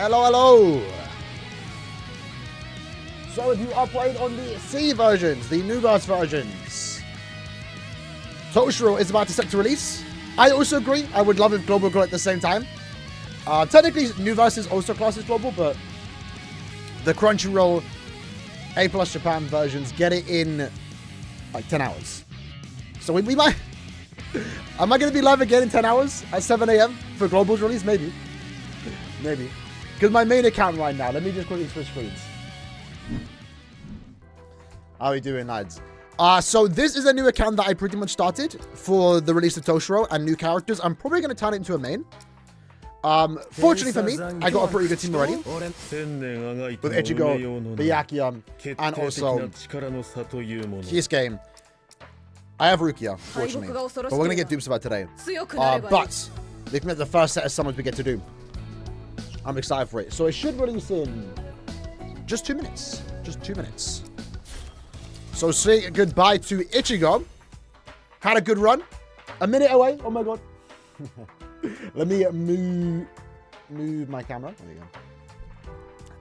Hello, hello. So if you are playing on the C versions, the new verse versions, Toshiro is about to set to release. I also agree. I would love if global got at the same time. Technically, new verse is also classed as global, but the Crunchyroll A+ Japan versions get it in like 10 hours. So we might... Am I going to be live again in 10 hours at 7 a.m. for global's release? Maybe. Maybe. Because my main account right now, let me just quickly switch screens. How are we doing, lads? So this is a new account that I pretty much started for the release of Toshiro and new characters. I'm probably going to turn it into a main. Fortunately for me, I got a pretty good team already. With Ichigo, Byakuya, and also Kisuke. I have Rukia, fortunately. But we're going to get dupes about today. But looking at the first set of summons we get to do, I'm excited for it. So it should release in just 2 minutes. Just 2 minutes. So say goodbye to Ichigo. Had a good run. A minute away. Oh my god. Let me move my camera. There you go.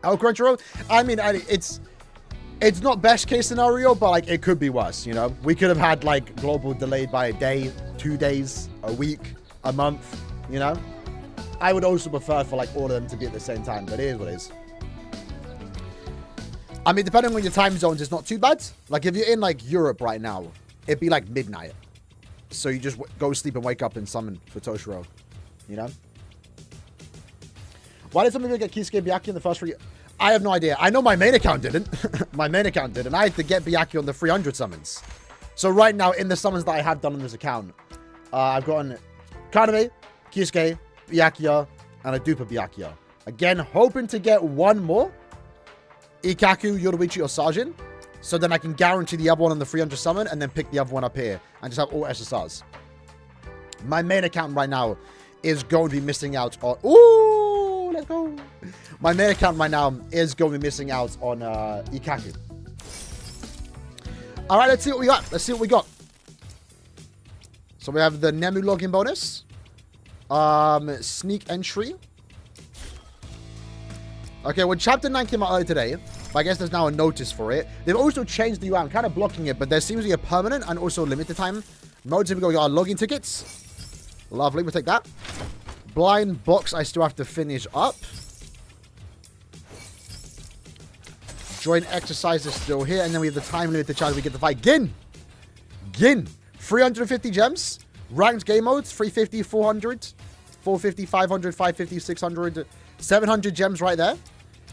Oh, Crunchyroll. I mean, it's not best case scenario, but like it could be worse, you know? We could have had like global delayed by a day, 2 days, a week, a month, you know? I would also prefer for like all of them to be at the same time, but it is what it is. I mean, depending on your time zones, it's not too bad. Like if you're in like Europe right now, it'd be like midnight. So you just go sleep and wake up and summon for Toshiro, you know? Why did some people get Kisuke Byakuya in the first 3? I have no idea. I know my main account didn't. My main account did, and I had to get Byakuya on the 300 summons. So right now, in the summons that I have done on this account, I've gotten Kaname, Kisuke, Byakuya, and a duper Byakuya. Again, hoping to get one more. Ikaku, Yoruichi, or Sajin. So then I can guarantee the other one on the 300 summon, and then pick the other one up here, and just have all SSRs. My main account right now is going to be missing out on... Ooh, let's go. My main account right now is going to be missing out on Ikaku. All right, let's see what we got. Let's see what we got. So we have the Nemu login bonus. Sneak entry. Okay, well, Chapter 9 came out earlier today. But I guess there's now a notice for it. They've also changed the UI. I'm kind of blocking it, but there seems to be a permanent and also limited time modes. Here we go. We got our login tickets. Lovely. We'll take that. Blind box I still have to finish up. Join exercise is still here. And then we have the time limit to challenge. We get to fight Gin. Gin. 350 gems. Ranked game modes. 350, 400, 450, 500, 550, 600, 700 gems right there.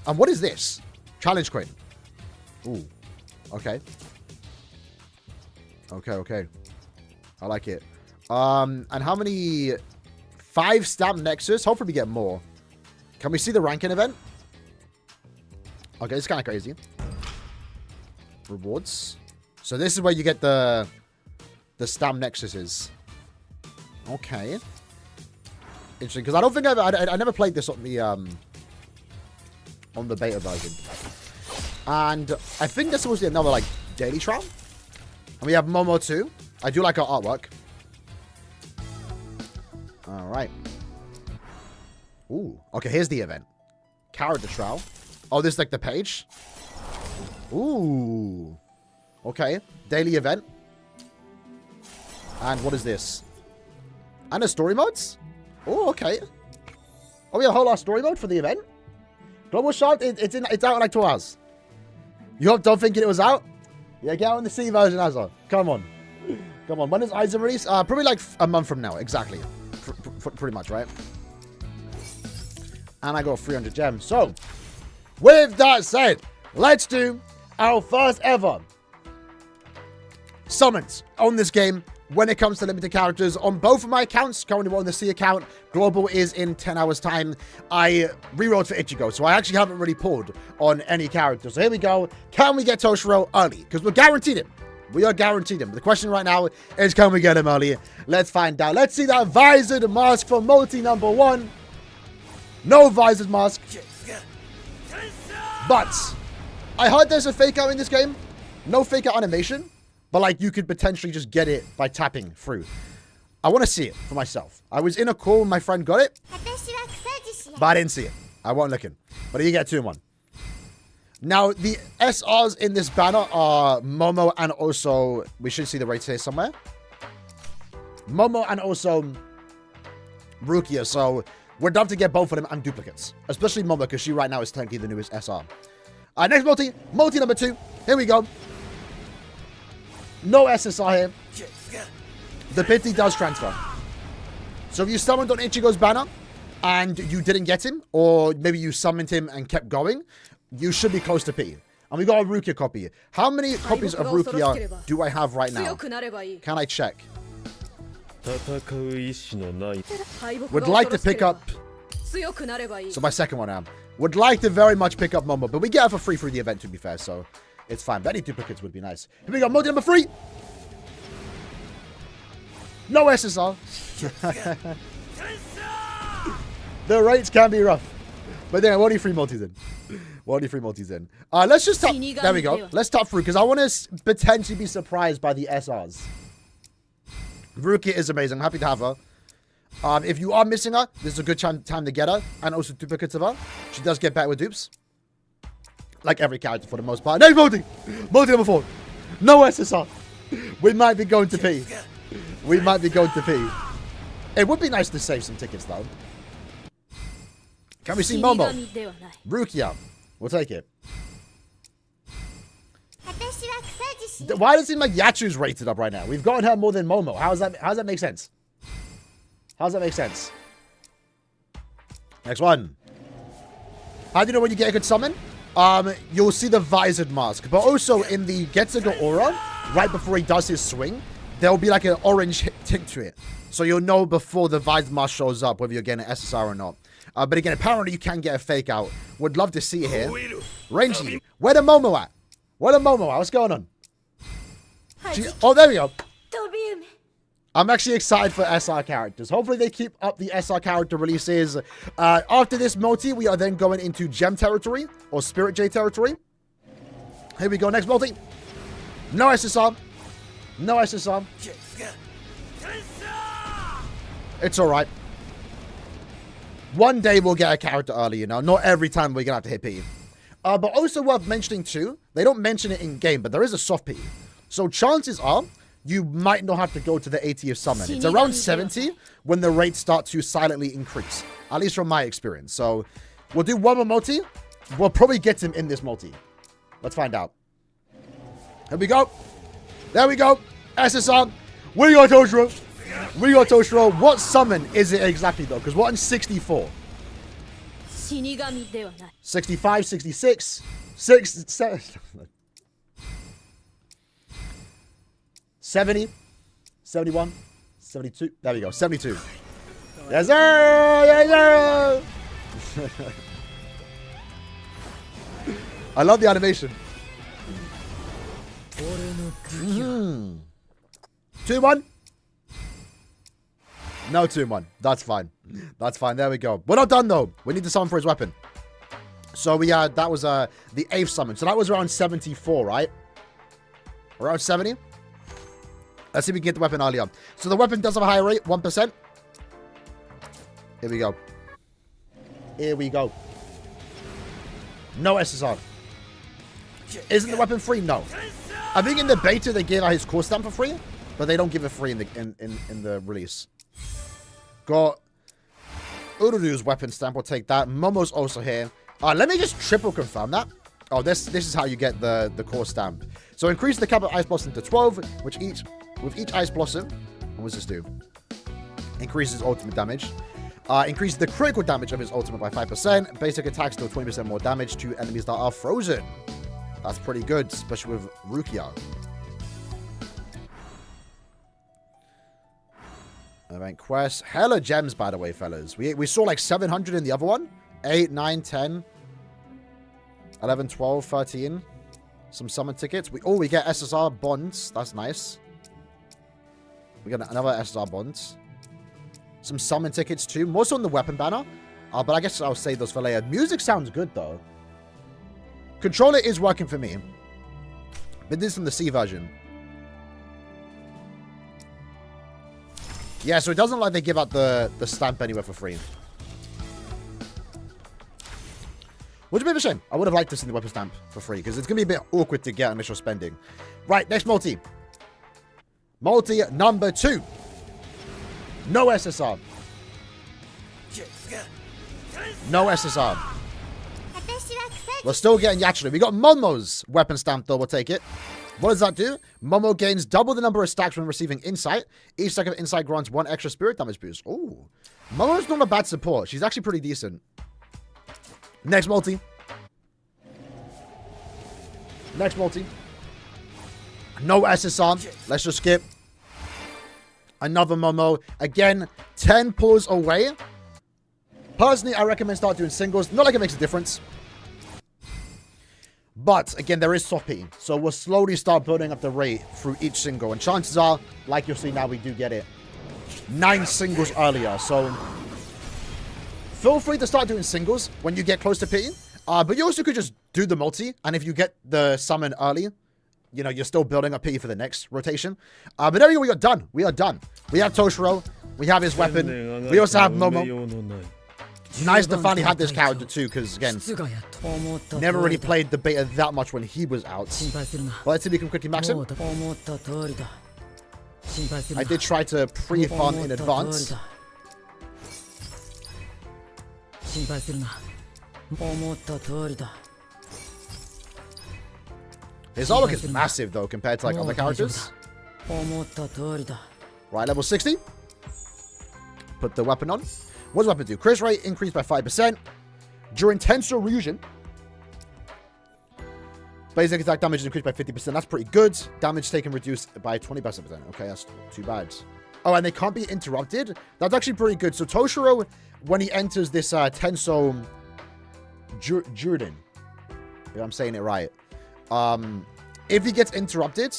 And what is this? Challenge coin. Ooh. Okay. Okay. I like it. And how many? 5 stamp nexus. Hopefully we get more. Can we see the ranking event? Okay, it's kind of crazy. Rewards. So this is where you get the stamp nexuses. Okay. Interesting, because I don't think I never played this on the beta version. And I think there's supposed to be another like daily trial. And we have Momo too. I do like our artwork. All right. Ooh. Okay, here's the event. Character trial. Oh, this is like the page. Ooh. Okay. Daily event. And what is this? And a story modes? Oh, okay. Oh, we have a whole lot of story mode for the event. Global Shark, it's out in like 2 hours. You don't think it was out? Yeah, get out in the C version as well. Come on. Come on. When is Aizen release? Probably like a month from now. Exactly. Pretty much, right? And I got 300 gems. So, with that said, let's do our first ever summons on this game when it comes to limited characters on both of my accounts. Currently we're on the C account. Global is in 10 hours time. I rerolled for Ichigo, so I actually haven't really pulled on any characters. So here we go. Can we get Toshiro early? Because we're guaranteed him. We are guaranteed him. But the question right now is, can we get him early? Let's find out. Let's see that visored mask for Multi number 1. No visored mask. But I heard there's a fake out in this game. No fake out animation. But like you could potentially just get it by tapping through. I want to see it for myself. I was in a call when my friend got it. But I didn't see it. I won't lick him. But you get 2 in 1. Now, the SRs in this banner are Momo and also... We should see the rates here somewhere. Momo and also Rukia. So, we'd love to get both of them and duplicates. Especially Momo, because she right now is technically the newest SR. Next multi. Multi number 2. Here we go. No SSR here. The pity does transfer. So if you summoned on Ichigo's banner and you didn't get him, or maybe you summoned him and kept going, you should be close to P. And we got a Rukia copy. How many copies of Rukia do I have right now? Can I check? Would like to pick up... So my second one now. Would like to very much pick up Momo, but we get her for free through the event, to be fair, so it's fine. But any duplicates would be nice. Here we go, multi number 3. No SSR. The rates can be rough. But then, what are you 3 multis in? What are you 3 multis in? Let's just tap... There we go. Let's tap through, because I want to potentially be surprised by the SRs. Rukia is amazing. I'm happy to have her. If you are missing her, this is a good time to get her. And also duplicates of her. She does get better with dupes. Like every character for the most part. Next multi! Multi number 4. No SSR. We might be going to P. We might be going to P. It would be nice to save some tickets, though. Can we see Momo? Rukia. We'll take it. Why does it seem like Yachu's rated up right now? We've gotten her more than Momo. How does that make sense? How does that make sense? Next one. How do you know when you get a good summon? You'll see the visored mask. But also in the Getsuga aura, right before he does his swing, there'll be like an orange tint to it. So you'll know before the visored mask shows up whether you're getting an SSR or not. But again, apparently you can get a fake out. Would love to see it here. Renji, where the Momo at? Where the Momo at? What's going on? Oh, there we go. I'm actually excited for SR characters. Hopefully they keep up the SR character releases. After this multi, we are then going into Gem territory or Spirit J territory. Here we go. Next multi. No SSR. No SSR. It's all right. One day we'll get a character early, you know. Not every time we're going to have to hit P. But also worth mentioning too, they don't mention it in game, but there is a soft P. So chances are you might not have to go to the 80th summon. It's around 70 when the rates start to silently increase. At least from my experience. So we'll do one more multi. We'll probably get him in this multi. Let's find out. Here we go. There we go. SSR. We got Toshiro. We got Toshiro. What summon is it exactly though? Because we're on 64. 65, 66, 7, 70, 71, 72. There we go. 72. Yes, sir. Yes, sir. I love the animation. 2-1. No 2-1. That's fine. That's fine. There we go. We're not done though. We need to summon for his weapon. So we had that was the 8th summon. So that was around 74, right? Around 70. Let's see if we can get the weapon earlier. So the weapon does have a higher rate, 1%. Here we go. Here we go. No SSR. Isn't the weapon free? No. I think in the beta they gave out his core stamp for free, but they don't give it free in the release. Got Ururu's weapon stamp. We'll take that. Momo's also here. Let me just triple confirm that. Oh, this is how you get the core stamp. So increase the cap of Ice Blossom to 12, which with each Ice Blossom, what does this do? Increases ultimate damage. Increases the critical damage of his ultimate by 5%. Basic attacks do 20% more damage to enemies that are frozen. That's pretty good, especially with Rukia. Event quest. Hella gems, by the way, fellas. We saw like 700 in the other one. 8, 9, 10, 11, 12, 13. Some summon tickets. We get SSR bonds. That's nice. We got another SSR bonds. Some summon tickets too. More so on the weapon banner. But I guess I'll save those for later. Music sounds good though. Controller is working for me. But this is from the C version. Yeah, so it doesn't look like they give out the stamp anywhere for free. Which is a bit of a shame. I would have liked to see the weapon stamp for free, because it's going to be a bit awkward to get initial spending. Right, next multi. Multi number 2. No SSR. No SSR. We're still getting Yachiru. We got Momo's weapon stamp, though. We'll take it. What does that do? Momo gains double the number of stacks when receiving insight. Each stack of insight grants 1 extra spirit damage boost. Ooh. Momo's not a bad support. She's actually pretty decent. Next multi. Next multi. No SSR. Let's just skip. Another Momo. Again, 10 pulls away. Personally, I recommend start doing singles. Not like it makes a difference. But, again, there is soft pity. So we'll slowly start building up the rate through each single. And chances are, like you'll see now, we do get it. 9 singles earlier. So, feel free to start doing singles when you get close to pity. But you also could just do the multi. And if you get the summon early, you know, you're still building up pity for the next rotation. But there we go. We are done. We are done. We have Toshiro. We have his weapon. We also have Momo. Nice to finally have this character too, because again, never really played the beta that much when he was out. But let's see if we can quickly max him. I did try to pre-fund in advance. His artwork is massive though compared to like other characters. Right, level 60. Put the weapon on. What does the weapon do? Crit rate increased by 5%. During Tensor Fusion, basic attack damage is increased by 50%. That's pretty good. Damage taken reduced by 20%. Okay, that's too bad. Oh, and they can't be interrupted? That's actually pretty good. So Toshiro, when he enters this Tensor Jordan, if I'm saying it right, if he gets interrupted,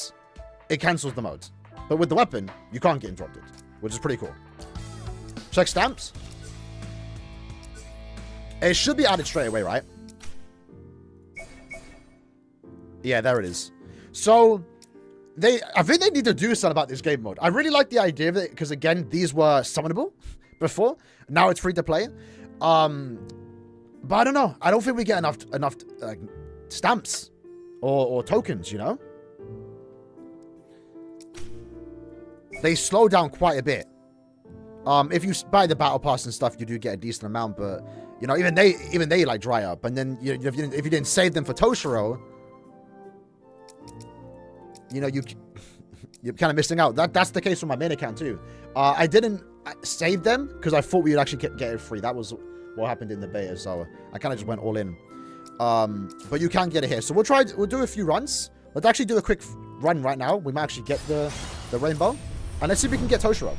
it cancels the mode. But with the weapon, you can't get interrupted, which is pretty cool. Check stamps. It should be added straight away, right? Yeah, there it is. So, I think they need to do something about this game mode. I really like the idea of it, because again, these were summonable before. Now it's free to play. But I don't know. I don't think we get enough stamps or tokens, you know? They slow down quite a bit. If you buy the battle pass and stuff, you do get a decent amount, but you know, even they like dry up. And then if you didn't save them for Toshiro, you know, you're kind of missing out. That's the case with my main account too. I didn't save them because I thought we would actually get it free. That was what happened in the beta, so I kind of just went all in. But you can get it here, so we'll do a few runs. Let's actually do a quick run right now. We might actually get the rainbow, and let's see if we can get Toshiro.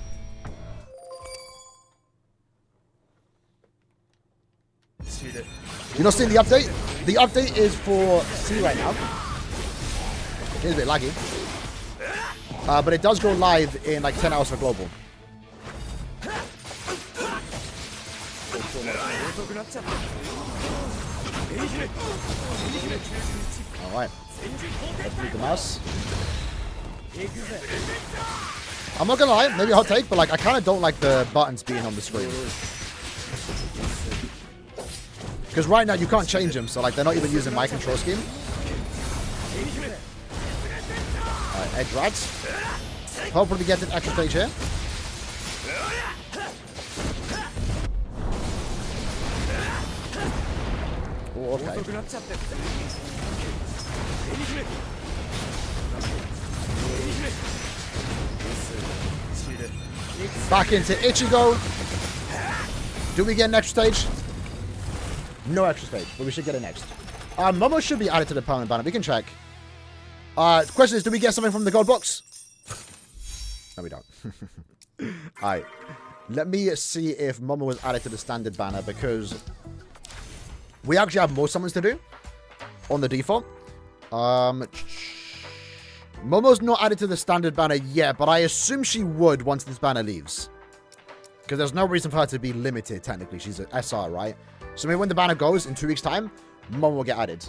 You're not seeing the update? The update is for C right now. It's a bit laggy. But it does go live in like 10 hours for global. Alright. Let's move the mouse. I'm not gonna lie, maybe a hot take, but like I kinda don't like the buttons being on the screen. Because right now you can't change them, so like they're not even using my control scheme. Alright, edge rats. Hopefully we get an extra stage here. Oh, okay. Back into Ichigo. Do we get an extra stage? No extra stage, but we should get it next. Momo should be added to the permanent banner. We can check. The question is, do we get something from the gold box? No, we don't. Alright. Let me see if Momo was added to the standard banner, because we actually have more summons to do on the default. Momo's not added to the standard banner yet, but I assume she would once this banner leaves. Because there's no reason for her to be limited, technically. She's an SR, right? So maybe when the banner goes in 2 weeks' time, Momo will get added.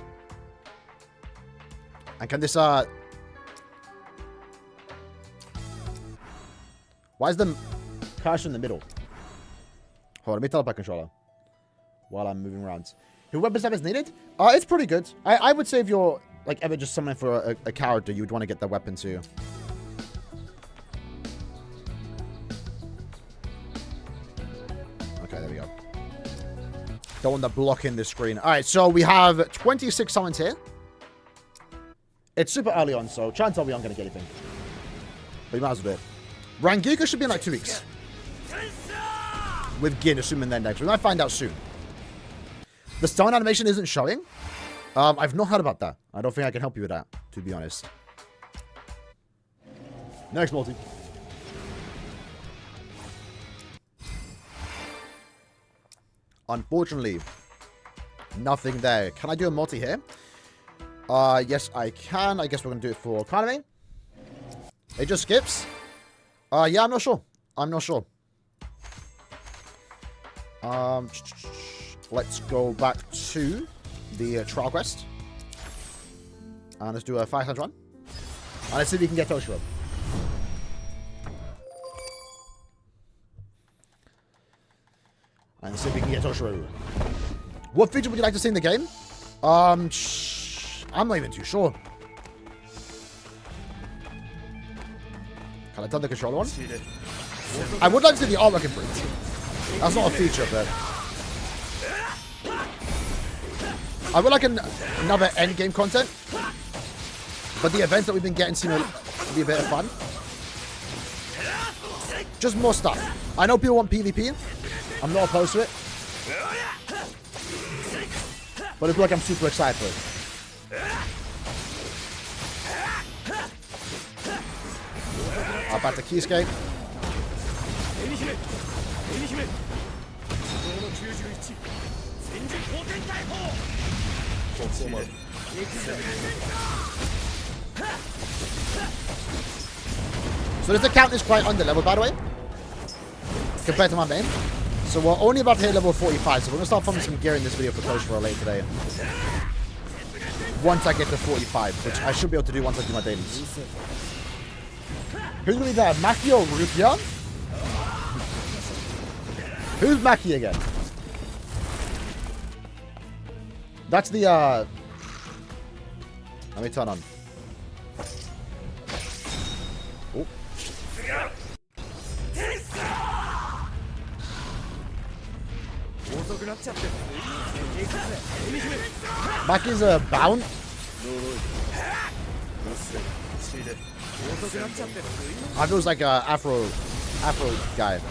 And can this, Why is the cursor in the middle? Hold on, let me teleport controller while I'm moving around. Who weapon step is needed? It's pretty good. I would say if you're like ever just summoning for a character, you would want to get that weapon too. Okay, there we go. Don't want to block in the screen. All right, so we have 26 summons here. It's super early on, so chances are we aren't going to get anything. But you might as well do it. Rangiku should be in like 2 weeks. With Gin, assuming they're next. We might find out soon. The stone animation isn't showing. I've not heard about that. I don't think I can help you with that, to be honest. Next multi. Unfortunately, nothing there. Can I do a multi here? Yes, I can. I guess we're going to do it for Kaname. It just skips. Yeah, I'm not sure. I'm not sure. Let's go back to the trial quest. And let's do a 500 run. And let's see if we can get Toshiro. And see if we can get Toshiro. What feature would you like to see in the game? I'm not even too sure. Can I turn the controller on? I would like to see the artwork improved. That's not a feature, but I would like another endgame content. But the events that we've been getting seem to be a bit of fun. Just more stuff. I know people want PvP. I'm not opposed to it. But I feel like I'm super excited for it. Back to Keyscape. So this account is quite under-leveled, by the way, compared to my main. So we're only about to hit level 45, so we're going to start farming some gear in this video for Toshiro later today. Once I get to 45, which I should be able to do once I do my dailies. Who's going to be there? Maki or Rupion? Who's Maki again? That's the, let me turn on. Oh. Maki's a bound? I feel like a Afro guy.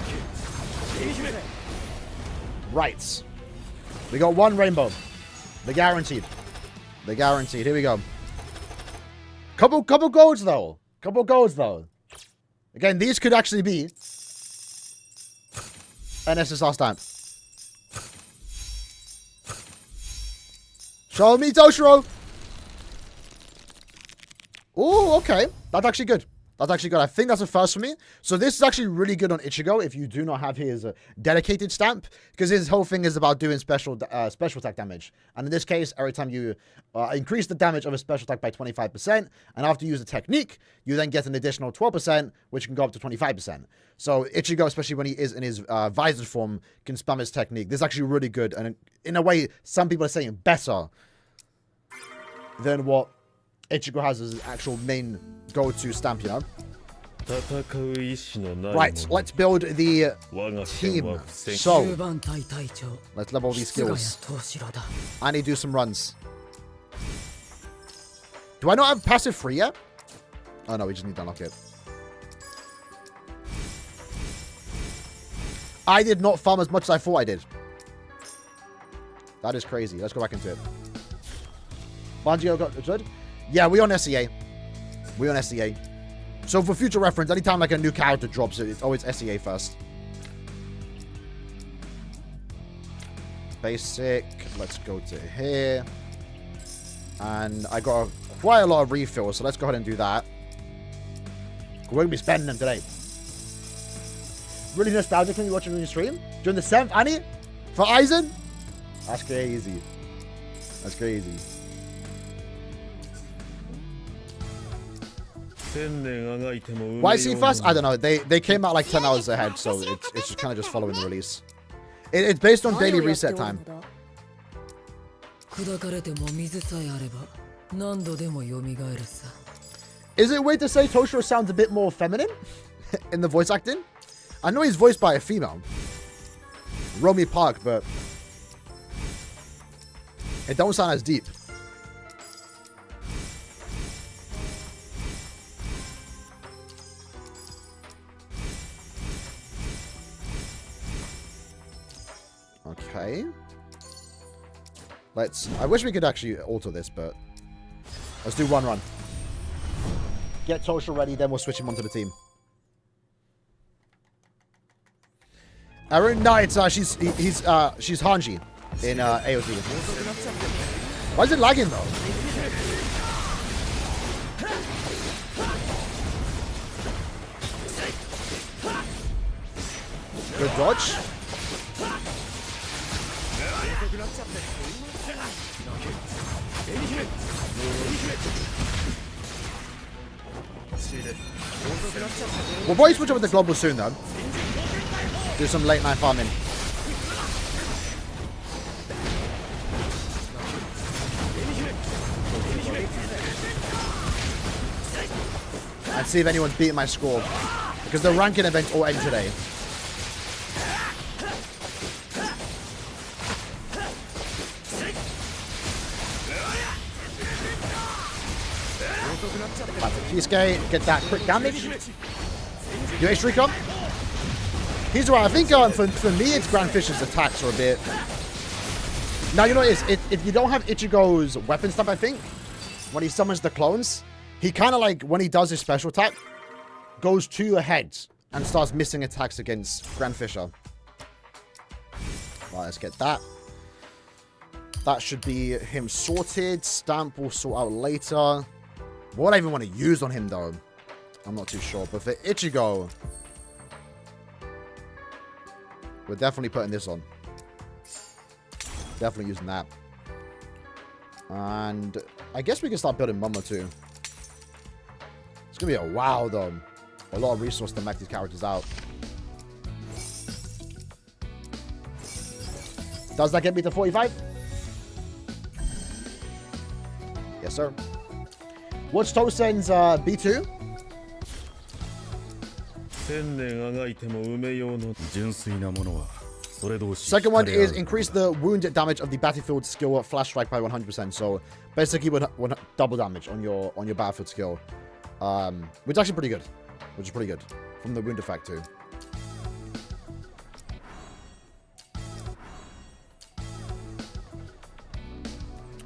Right. We got one rainbow. The guaranteed. The guaranteed. Here we go. Couple golds though. Couple golds though. Again, these could actually be an SSR stamp. Show me Toshiro. Oh, okay. That's actually good. That's actually good. I think that's a first for me. So this is actually really good on Ichigo if you do not have his dedicated stamp, because his whole thing is about doing special attack damage. And in this case, every time you increase the damage of a special attack by 25%, and after you use the technique, you then get an additional 12%, which can go up to 25%. So Ichigo, especially when he is in his visor form, can spam his technique. This is actually really good, and in a way, some people are saying better than what Ichigo has as his actual main go-to stamp, you know? Right, let's build the team. So, let's level these skills. I need to do some runs. Do I not have passive free yet? Oh no, we just need to unlock it. I did not farm as much as I thought I did. That is crazy. Let's go back into it. Banjo got good. Yeah, we on SEA. We on SEA. So for future reference, anytime like a new character drops, it's always SEA first. Basic. Let's go to here. And I got quite a lot of refills, so let's go ahead and do that. We're going to be spending them today. Really nostalgic when you watch it on your stream? During the 7th, Annie? For Aizen? That's crazy. That's crazy. Why is he fast? I don't know. They came out like 10 hours ahead, so it's just kind of just following the release. It's based on daily reset time. Is it weird to say Toshiro sounds a bit more feminine in the voice acting? I know he's voiced by a female, Romy Park, but it don't sound as deep. Okay. I wish we could actually alter this, but let's do one run. Get Toshiro ready, then we'll switch him onto the team. Aaron? No, it's she's Hanji in AOT. Why is it lagging though? Good dodge. We'll probably switch over to global soon though. Do some late night farming. And see if anyone's beating my score. Because the ranking event all end today. Back to Kisuke, get that quick damage. Do H recon. He's right. I think for me, it's Grand Fisher's attacks are a bit. Now you know what it is. If you don't have Ichigo's weapon stuff, I think when he summons the clones, he kind of like when he does his special attack, goes to ahead and starts missing attacks against Grand Fisher. Right, let's get that. That should be him sorted. Stamp will sort out later. What I even want to use on him though, I'm not too sure. But for Ichigo, we're definitely putting this on. Definitely using that. And I guess we can start building Momo too. It's going to be a while though. A lot of resource to make these characters out. Does that get me to 45? Yes, sir. What's Tosen's B2? Second one is increase the wound damage of the battlefield skill flash strike by 100%. So basically, would double damage on your battlefield skill, which is actually pretty good. Which is pretty good from the wound effect too.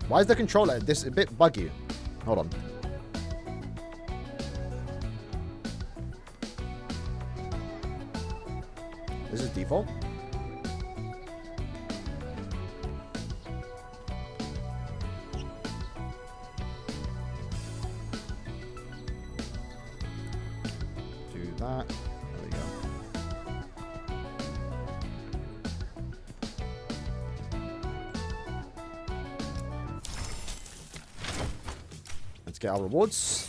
Why is the controller this a bit buggy? Hold on. This is default. Do that. There we go. Let's get our rewards.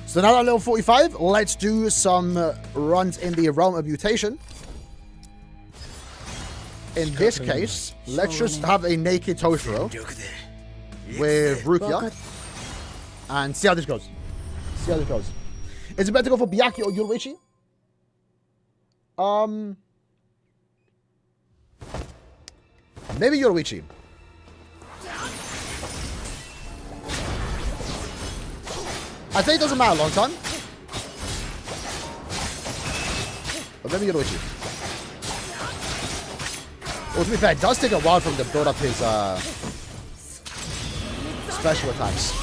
So now at level 45, let's do some runs in the realm of mutation. In this case, let's just have a naked Toshiro with Rukia and see how this goes. See how this goes. Is it better to go for Byakuya or Yoruichi? Maybe Yoruichi. I'd say it doesn't matter a long time. But maybe Yoruichi. Well, to be fair, it does take a while for him to build up his special attacks.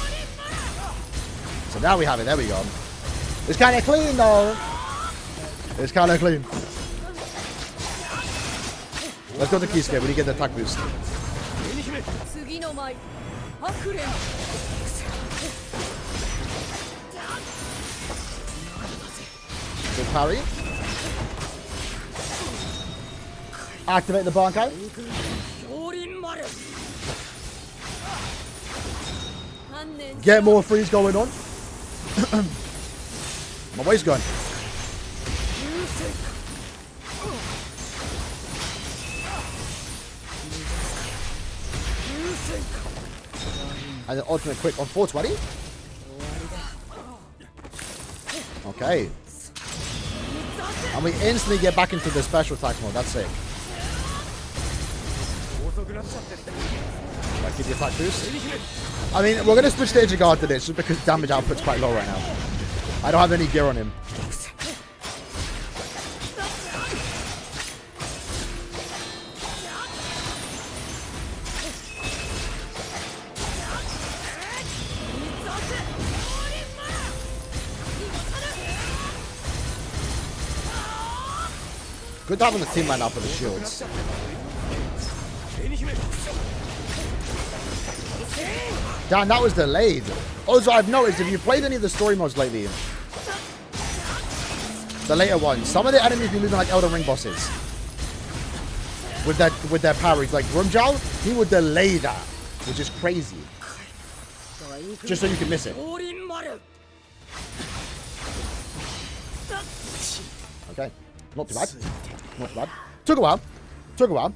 So now we have it. There we go. It's kind of clean, though. It's kind of clean. Let's go to Kisuke when you get the attack boost. Good parry. Activate the Bankai. Get more freeze going on. My waist going. And then ultimate quick on 420. Okay. And we instantly get back into the special attack mode. That's it. Like, give you attack boost. I mean, we're going to switch to Edge Guard to this just because damage output's quite low right now. I don't have any gear on him. Good to have on the team line up for the shields. Damn, that was delayed. Also, I've noticed if you've played any of the story modes lately, the later ones, some of the enemies be moving like Elden Ring bosses. With their parries. Like Rumjal, he would delay that, which is crazy. Just so you can miss it. Okay. Not too bad. Not too bad. Took a while. Took a while.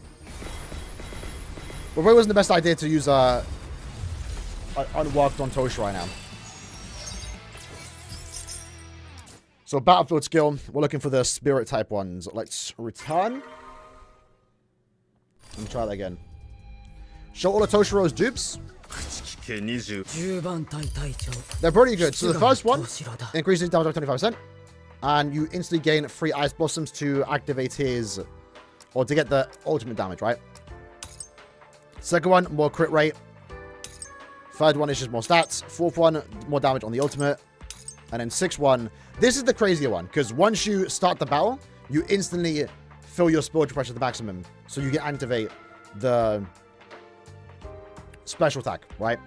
But probably wasn't the best idea to use unworked on Toshiro right now. So Battlefield skill, we're looking for the spirit type ones. Let's return. Let me try that again. Show all of Toshiro's dupes. They're pretty good. So the first one increases damage by 25%. And you instantly gain 3 Ice Blossoms to activate his... Or to get the ultimate damage, right? Second one, more crit rate. Third one is just more stats. Fourth one, more damage on the ultimate. And then sixth one... This is the crazier one. Because once you start the battle, you instantly fill your spiritual pressure to the maximum. So you can activate the special attack, right?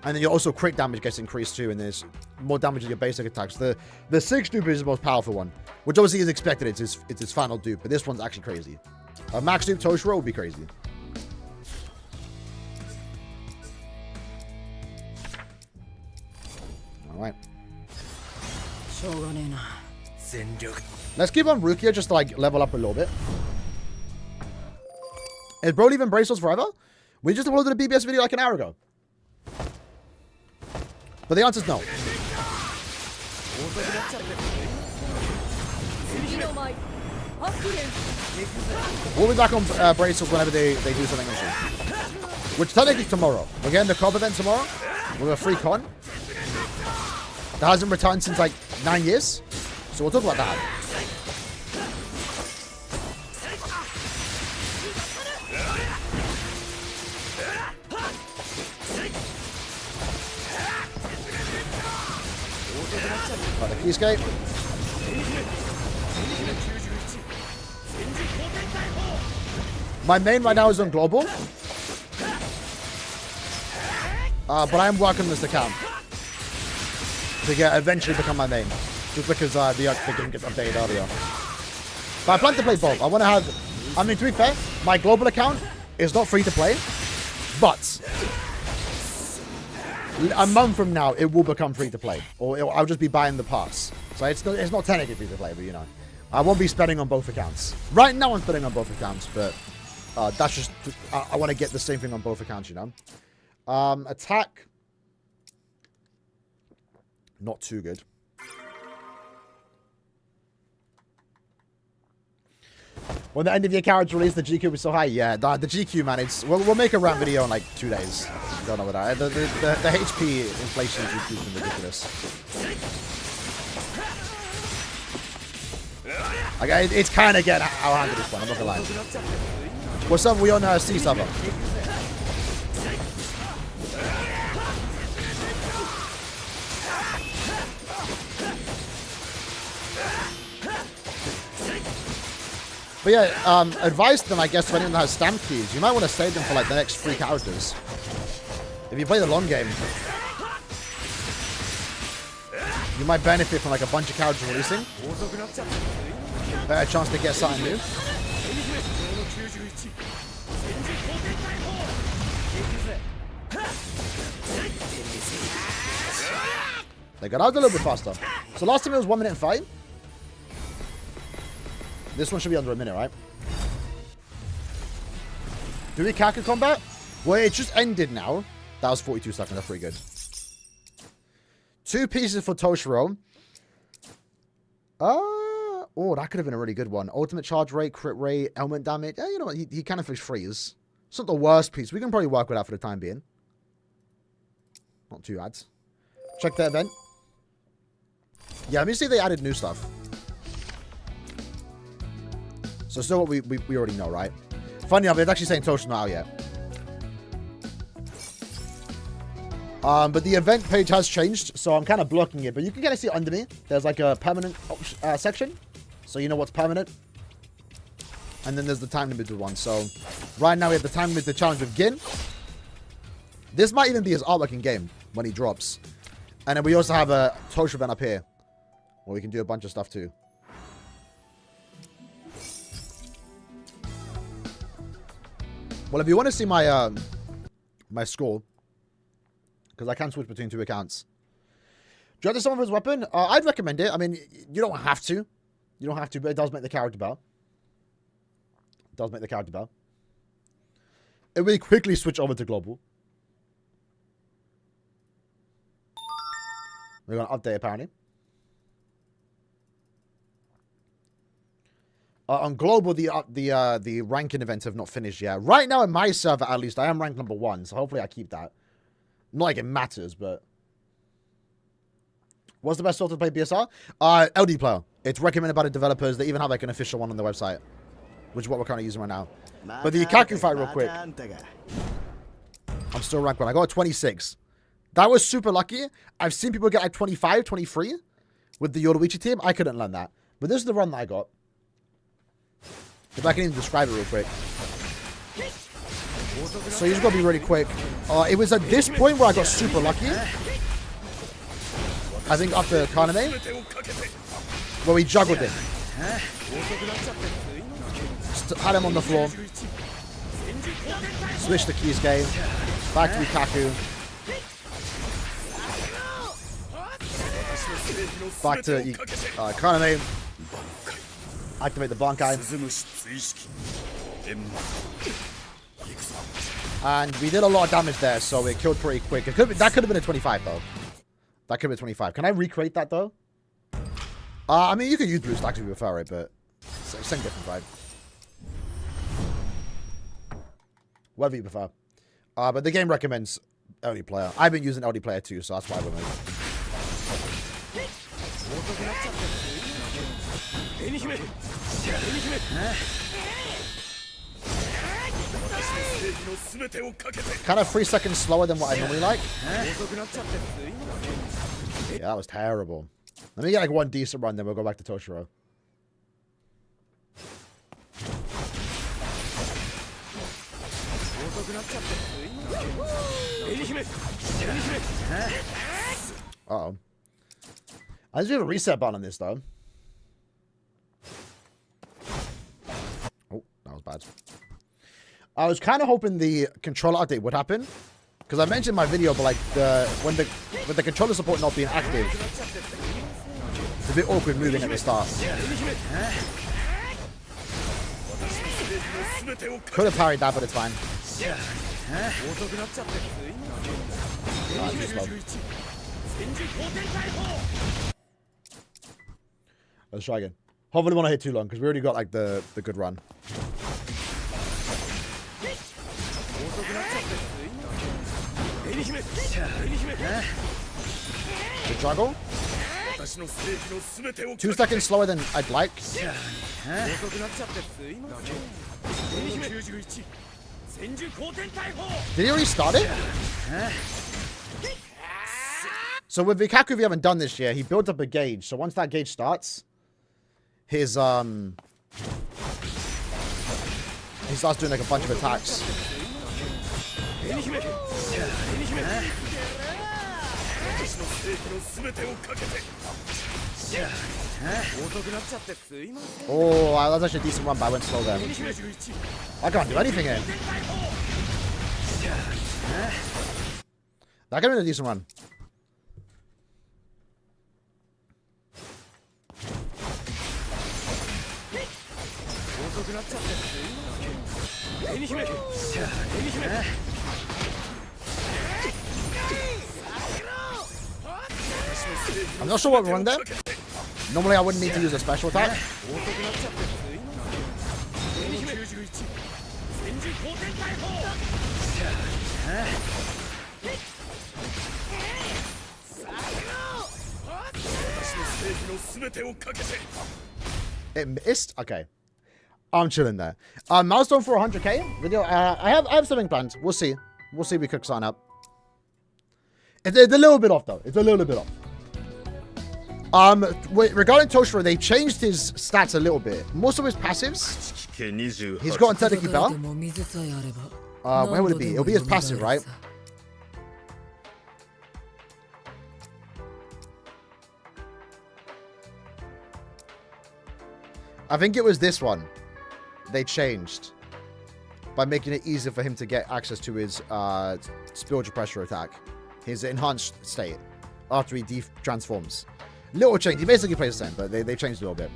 And then your also crit damage gets increased too, and there's more damage in your basic attacks. The 6th dupe is the most powerful one, which obviously is expected. It's its final dupe, but this one's actually crazy. A max dupe Toshiro would be crazy. All right. Let's keep on Rukia just to like level up a little bit. Is bro leaving bracelets forever? We just uploaded a BBS video like an hour ago. But the answer's no. We'll be back on bracelets whenever they do something interesting. Which technically tomorrow. We're getting the club event tomorrow. We're a free con. That hasn't returned since like 9 years. So we'll talk about that. Got the keyscape. My main right now is on global. But I am working on this account to eventually become my main. Just because the game gets updated earlier. But I plan to play both. I want to have... I mean, to be fair, my global account is not free to play. But a month from now, it will become free to play. Or I'll just be buying the pass. So it's not technically free to play, but you know. I won't be spending on both accounts. Right now, I'm spending on both accounts, but that's just... I want to get the same thing on both accounts, you know. Attack. Not too good. When the end of your character release, the GQ was so high. Yeah, the GQ, man. We'll make a rant video in like 2 days. Don't know what that. The HP inflation GQ has been ridiculous. Like, it's kind of getting out of hand at this point. I'm not gonna lie. What's up? We on C server. But yeah, advice then, I guess, to anyone that has stamp keys, you might want to save them for like the next 3 characters. If you play the long game, you might benefit from like a bunch of characters releasing. Better chance to get something new. They got out a little bit faster. So last time it was 1 minute and 5. This one should be under a minute, right? Do we Kaka combat? Well, it just ended now. That was 42 seconds. That's pretty good. 2 pieces for Toshiro. Oh, that could have been a really good one. Ultimate charge rate, crit rate, element damage. You know what? He kind of freeze. It's not the worst piece. We can probably work with that for the time being. Not too bad. Check the event. Yeah, let me see if they added new stuff. So still what we already know, right? Funny enough, it's actually saying Toshiro's not out yet. But the event page has changed, so I'm kind of blocking it. But you can kind of see it under me. There's like a permanent section, so you know what's permanent. And then there's the time limited one. So right now we have the time limited challenge with Gin. This might even be his artwork in game when he drops. And then we also have a Toshiro event up here, where we can do a bunch of stuff too. Well, if you want to see my my score, because I can switch between 2 accounts. Do you have to summon his weapon? I'd recommend it. I mean, you don't have to. You don't have to, but it does make the character better. It does make the character better. It will quickly switch over to global. We're going to update, apparently. On global, the ranking events have not finished yet. Right now, in my server, at least, I am ranked number 1, so hopefully I keep that. Not like it matters, but... What's the best sort to play BSR? LD player. It's recommended by the developers. They even have like an official one on their website, which is what we're kind of using right now. But the Ikaku fight real quick. I'm still ranked 1. I got a 26. That was super lucky. I've seen people get like 25, 23 with the Yoruichi team. I couldn't learn that. But this is the run that I got. If I can even describe it real quick. So you just gotta be really quick. It was at this point where I got super lucky. I think after Kaname, where we juggled it. Had him on the floor. Switch the keys game. Back to Ikaku. Back to Kaname. Activate the Bankai. And we did a lot of damage there, so it killed pretty quick. That could have been a 25, though. That could have been 25. Can I recreate that, though? I mean, you could use blue stacks if you prefer it, but same different vibe. Whatever you prefer. But the game recommends LD player. I've been using LD player too, so that's why we're moving. Kind of 3 seconds slower than what I normally like. Yeah, that was terrible. Let me get like 1 decent run, then we'll go back to Toshiro. Uh-oh. I just have a reset button on this, though. Oh, that was bad. I was kind of hoping the controller update would happen. Because I mentioned in my video, but like, with the controller support not being active, it's a bit awkward moving at the start. Could have parried that, but it's fine. Let's try again. Hopefully, we won't hit too long because we already got like the good run. The juggle. 2 seconds slower than I'd like. Did he already start it? So with Ikaku, we haven't done this yet. He built up a gauge. So once that gauge starts, he starts doing like a bunch of attacks. Oh, that was actually a decent run, but I went slow there. I can't do anything here. That could have been a decent run. not sure what run there. Normally I wouldn't need to use a special attack. It missed? Okay. I'm chilling there. Milestone for 100k video. I have something planned. We'll see. We'll see if we could sign up. It's a little bit off though. It's a little bit off. Regarding Toshiro, they changed his stats a little bit. Most of his passives. He's gotten technically better. Where will it be? It'll be his passive, right? I think it was this one. They changed by making it easier for him to get access to his spiritual pressure attack, his enhanced state after he transforms. Little change. He basically plays the same, but they changed a little bit.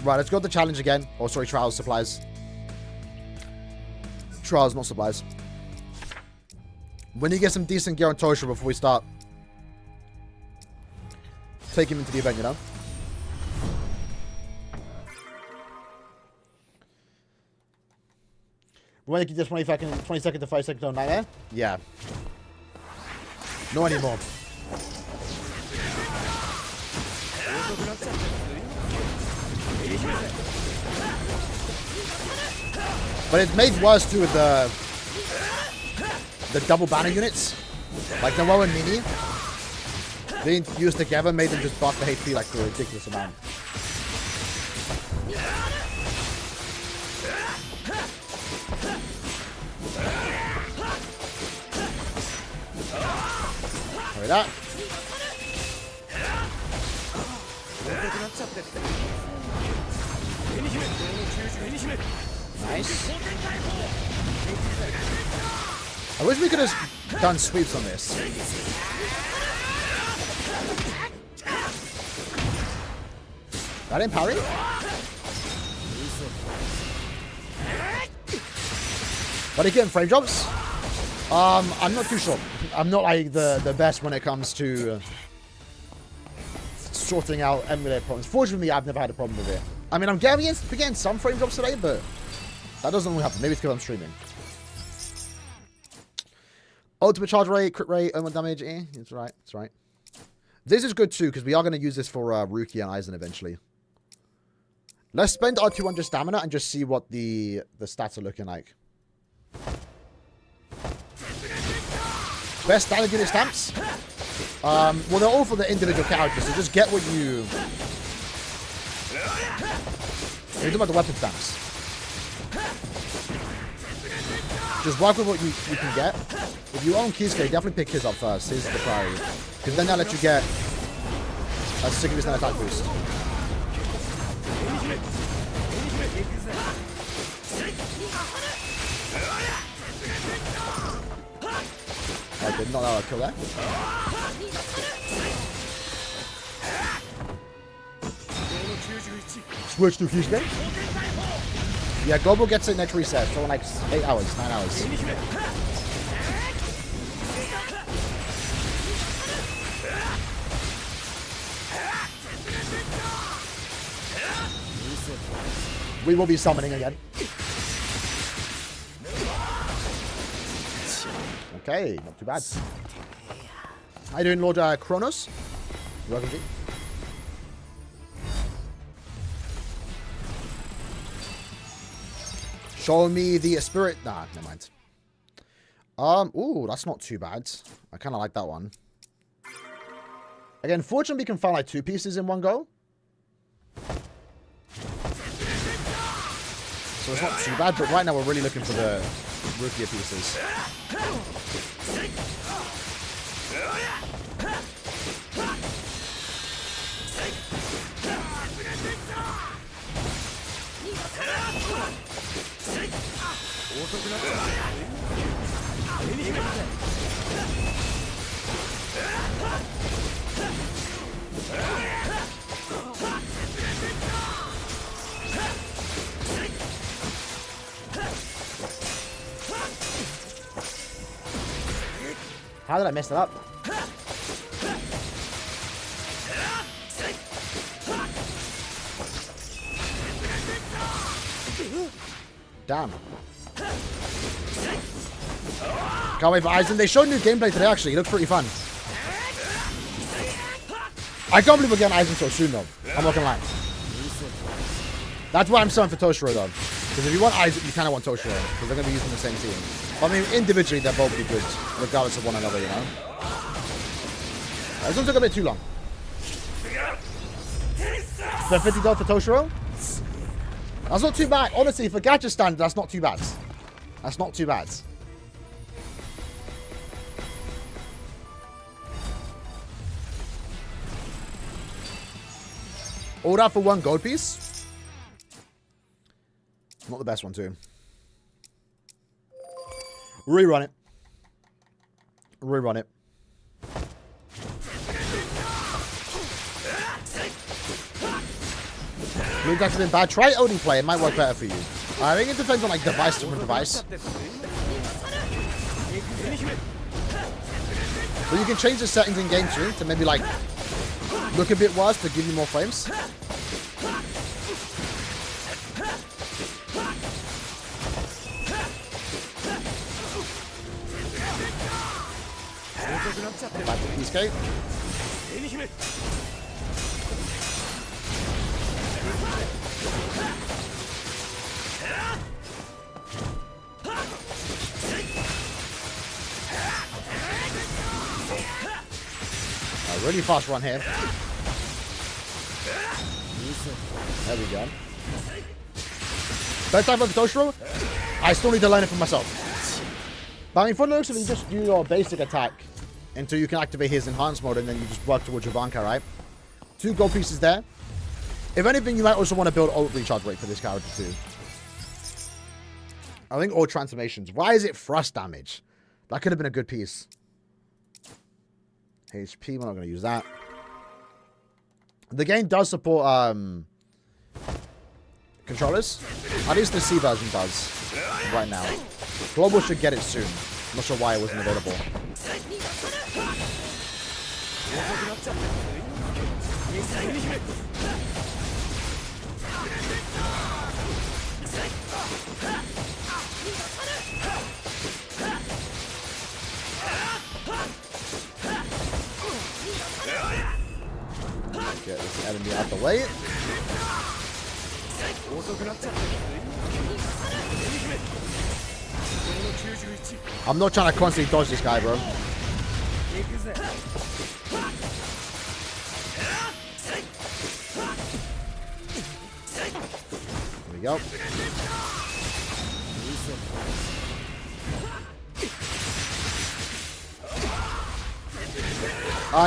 Right, let's go to the challenge again. Oh, sorry, trials, supplies. Trials, not supplies. We need to get some decent gear on Toshiro before we start. Take him into the event, you know? We're making just 20 second to 5 second on nightmare? Yeah. No anymore. But it's made worse too with the double banner units. Like the Noah and Mini. Being used together made them just buff the HP like a ridiculous amount. Hurry that. Nice. I wish we could have done sweeps on this. That didn't parry? But again, frame drops? I'm not too sure. I'm not like the best when it comes to sorting out emulator problems. Fortunately, I've never had a problem with it. I mean, I'm getting some frame drops today, but that doesn't only happen. Maybe it's because I'm streaming. Ultimate charge rate, crit rate, only damage. It's right. It's right. This is good too, because we are going to use this for Ruki and Aizen eventually. Let's spend our 200 stamina and just see what the stats are looking like. Best standard unit stamps. Well, they're all for the individual characters, so just get what you... We're talking about the weapon stamps. Just work with what you can get. If you own Kisuke, definitely pick his up first. His is the priority. Because then that lets you get a significant attack boost. I did not know I'd kill that. Switch to Kisuke. Yeah, Gobo gets it next reset, so in like 8 hours, 9 hours. We will be summoning again. Okay, not too bad. How you doing, Lord Kronos? Welcome to you. Show me the spirit. Nah, never mind. Ooh, that's not too bad. I kind of like that one. Again, fortunately, we can find like 2 pieces in one go. So it's not too bad, but right now we're really looking for the Rukia pieces. How did I mess that up? damn. Can't wait for Aizen. They showed new gameplay today, actually. It looks pretty fun. I can't believe we're getting Aizen so soon, though. I'm not gonna lie. That's why I'm selling for Toshiro, though. Because if you want Aizen, you kind of want Toshiro. Because they're going to be using the same team. But, I mean, individually, they're both be good. Regardless of one another, you know? This one took a bit too long. So $50 for Toshiro? That's not too bad. Honestly, for gacha standard, that's not too bad. That's not too bad. All that for one gold piece? Not the best one, too. Rerun it. Rerun it. Blue attacks have been bad. Try OD play. It might work better for you. I think it depends on like device to device. But you can change the settings in game too to maybe like look a bit worse to give you more frames. Back to escape. A really fast run here. There we go. Third time for Toshiro. I still need to learn it for myself. But I mean, for the looks of it, you just do your basic attack until you can activate his enhanced mode, and then you just work towards your Bankai, right? 2 gold pieces there. If anything, you might also want to build ult recharge rate for this character too. I think all transformations. Why is it thrust damage? That could have been a good piece. HP, we're not going to use that. The game does support controllers. At least the C version does right now. Global should get it soon. I'm not sure why it wasn't available. Get this enemy out the way. I'm not trying to constantly dodge this guy, bro. There we go.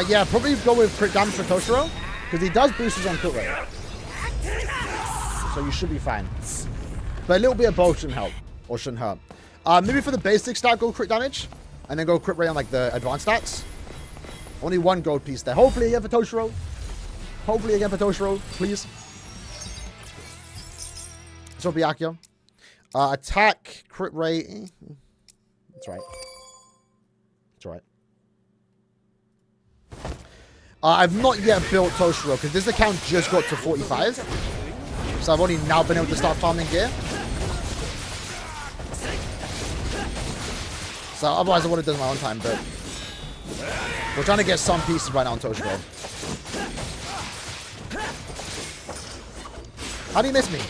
Yeah, probably go with crit damage for Toshiro, because he does boost his own crit rate. So you should be fine. But a little bit of both shouldn't help, or shouldn't hurt. Maybe for the basic stat, go crit damage, and then go crit rate on like the advanced stats. Only 1 gold piece there. Hopefully again for Toshiro. Hopefully again for Toshiro, please. So Byakuya. Attack, crit rate. That's right. That's right. I've not yet built Toshiro because this account just got to 45. So I've only now been able to start farming gear. So otherwise I would have done my own time, but we're trying to get some pieces right now on Toshiro. How do you miss me?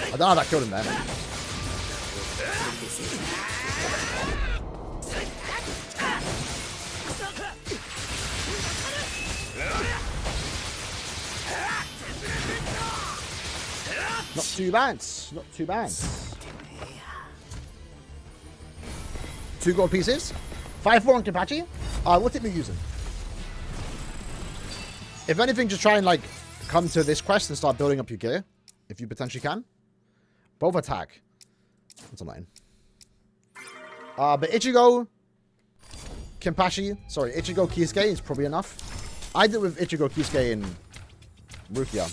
I don't know how that killed him there. Not too bad. Not too bad. 2 gold pieces. 5-4 on Kenpachi. What tip are you using? If anything, just try and like come to this quest and start building up your gear. If you potentially can. Both attack. That's a 9. But Ichigo, Kenpachi, sorry, Ichigo Kisuke is probably enough. I did with Ichigo Kisuke and Rukia.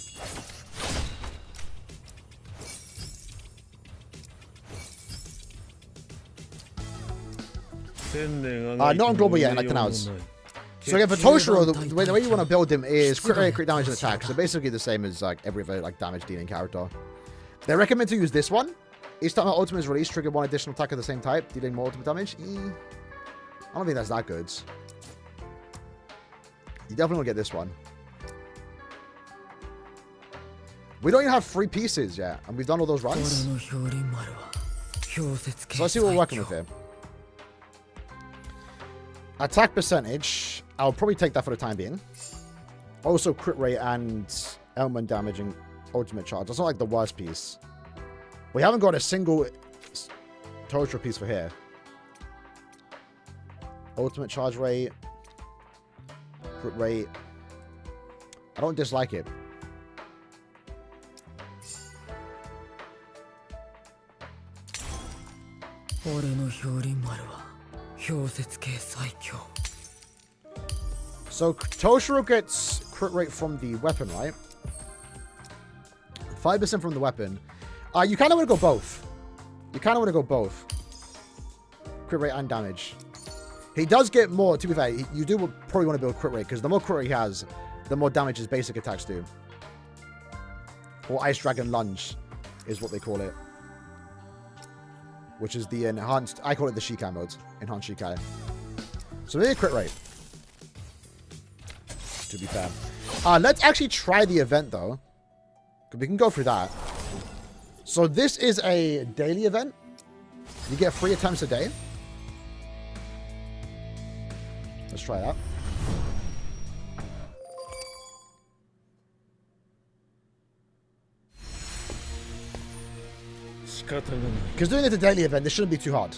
Not on global yet, in like 10 hours. So again, for Toshiro, the way you want to build him is crit rate, crit damage, and attack. So basically the same as like every other like damage dealing character. They recommend to use this one. Each time an ultimate is released, trigger one additional attack of the same type, dealing more ultimate damage. I don't think that's that good. You definitely want to get this one. We don't even have 3 pieces yet, and we've done all those runs. So let's see what we're working with here. Attack percentage. I'll probably take that for the time being. Also, crit rate and element damage and ultimate charge. That's not like the worst piece. We haven't got a single Toshiro piece for here. Ultimate charge rate. Crit rate. I don't dislike it. So Toshiro gets crit rate from the weapon, right? 5% from the weapon. You kind of want to go both. Crit rate and damage. He does get more, to be fair. You do probably want to build crit rate, because the more crit rate he has, the more damage his basic attacks do. Or Ice Dragon Lunge is what they call it. Which is the enhanced... I call it the Shikai mode. Enhanced Shikai. So maybe a crit rate. To be fair. Let's actually try the event, though. We can go through that. So this is a daily event. You get 3 attempts a day. Let's try that. Because doing it a daily event, this shouldn't be too hard.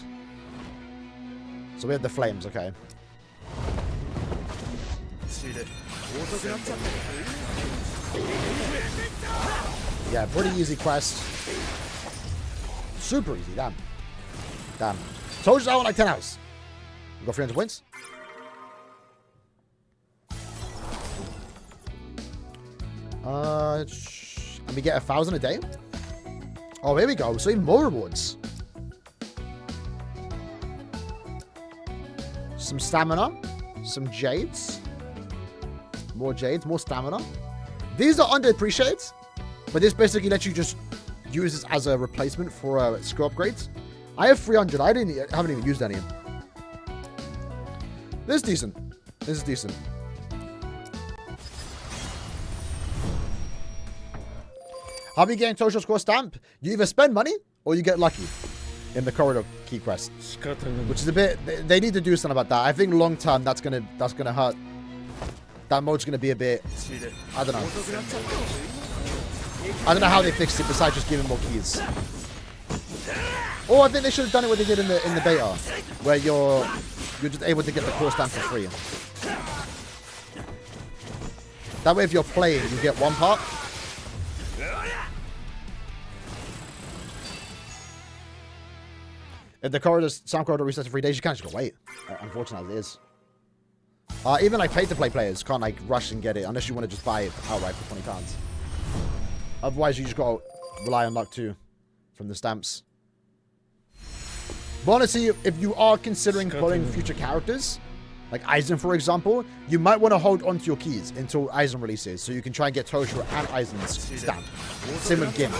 So we have the flames, okay. Yeah, pretty easy quest. Super easy, damn. Damn. Told you I want like 10 hours. We got 300 points. And we get 1,000 a day. Oh, here we go. So even more rewards. Some stamina. Some jades. More jades. More stamina. These are underappreciated. But this basically lets you just use this as a replacement for skill upgrades. I have 300. I haven't even used any. This is decent. This is decent. How are you getting Toshiro score stamp? You either spend money or you get lucky in the corridor key quest, which is a bit. They need to do something about that. I think long term that's gonna hurt. That mode's gonna be a bit. I don't know. I don't know how they fixed it besides just giving more keys. Or I think they should have done it what they did in the beta, where you're just able to get the core stamp for free. That way, if you're playing, you get one part. If the sound corridor resets in 3 days, you can't just go wait. Unfortunately, as it is. Even like pay-to-play players can't like rush and get it unless you want to just buy it outright for £20. Otherwise, you just got to rely on luck too from the stamps. But honestly, if you are considering pulling future characters, like Aizen for example, you might want to hold onto your keys until Aizen releases, so you can try and get Toshiro and Aizen's stamp. Same with Gim.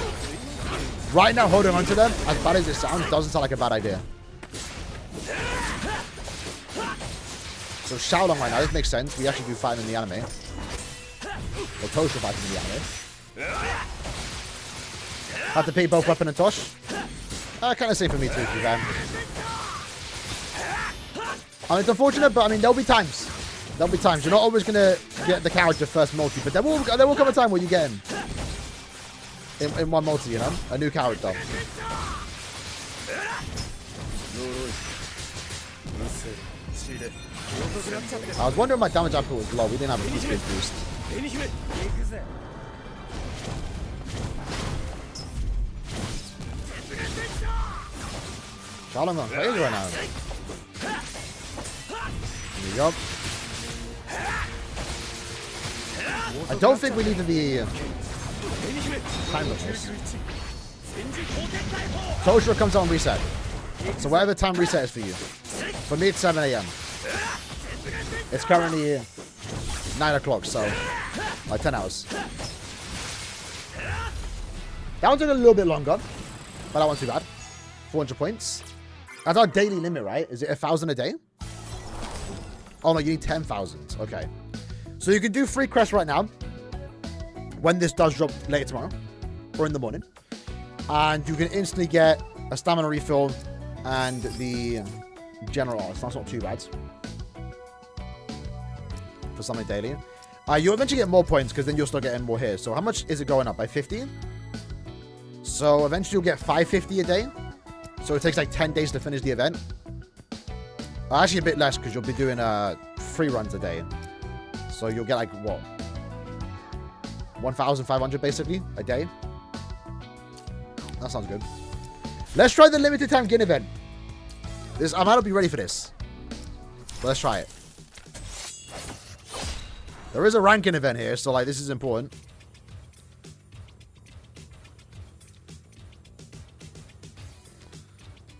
Right now, holding onto them, as bad as it sounds, doesn't sound like a bad idea. So Xiaolong right now, this makes sense. We actually do fight in the anime. Or Toshiro fighting in the anime. Have to pay both Weapon and Tosh. Kind of same for me too, man. I mean, it's unfortunate, but I mean, there'll be times. There'll be times. You're not always going to get the character first multi, but there will come a time where you get him. In one multi, you know? A new character. I was wondering my damage output was low. We didn't have a key speed boost. Xiaolong going crazy right now. There we go. I don't think we need to be timeless. Toshiro comes on reset. So whatever time reset is for you. For me, it's 7 a.m. It's currently 9 o'clock, so like 10 hours. That one took a little bit longer, but that wasn't too bad. 400 points. That's our daily limit, right? Is it 1,000 a day? Oh no, you need 10,000. Okay. So you can do free quests right now when this does drop later tomorrow or in the morning. And you can instantly get a stamina refill and the general arts. That's not too bad for something daily. You'll eventually get more points because then you'll start getting more here. So how much is it going up? By 50? So eventually you'll get 550 a day. So it takes like 10 days to finish the event. Actually a bit less because you'll be doing 3 runs a day. So you'll get like what? 1,500 basically a day. That sounds good. Let's try the limited time Gin event. I might not be ready for this. But let's try it. There is a ranking event here, so like this is important.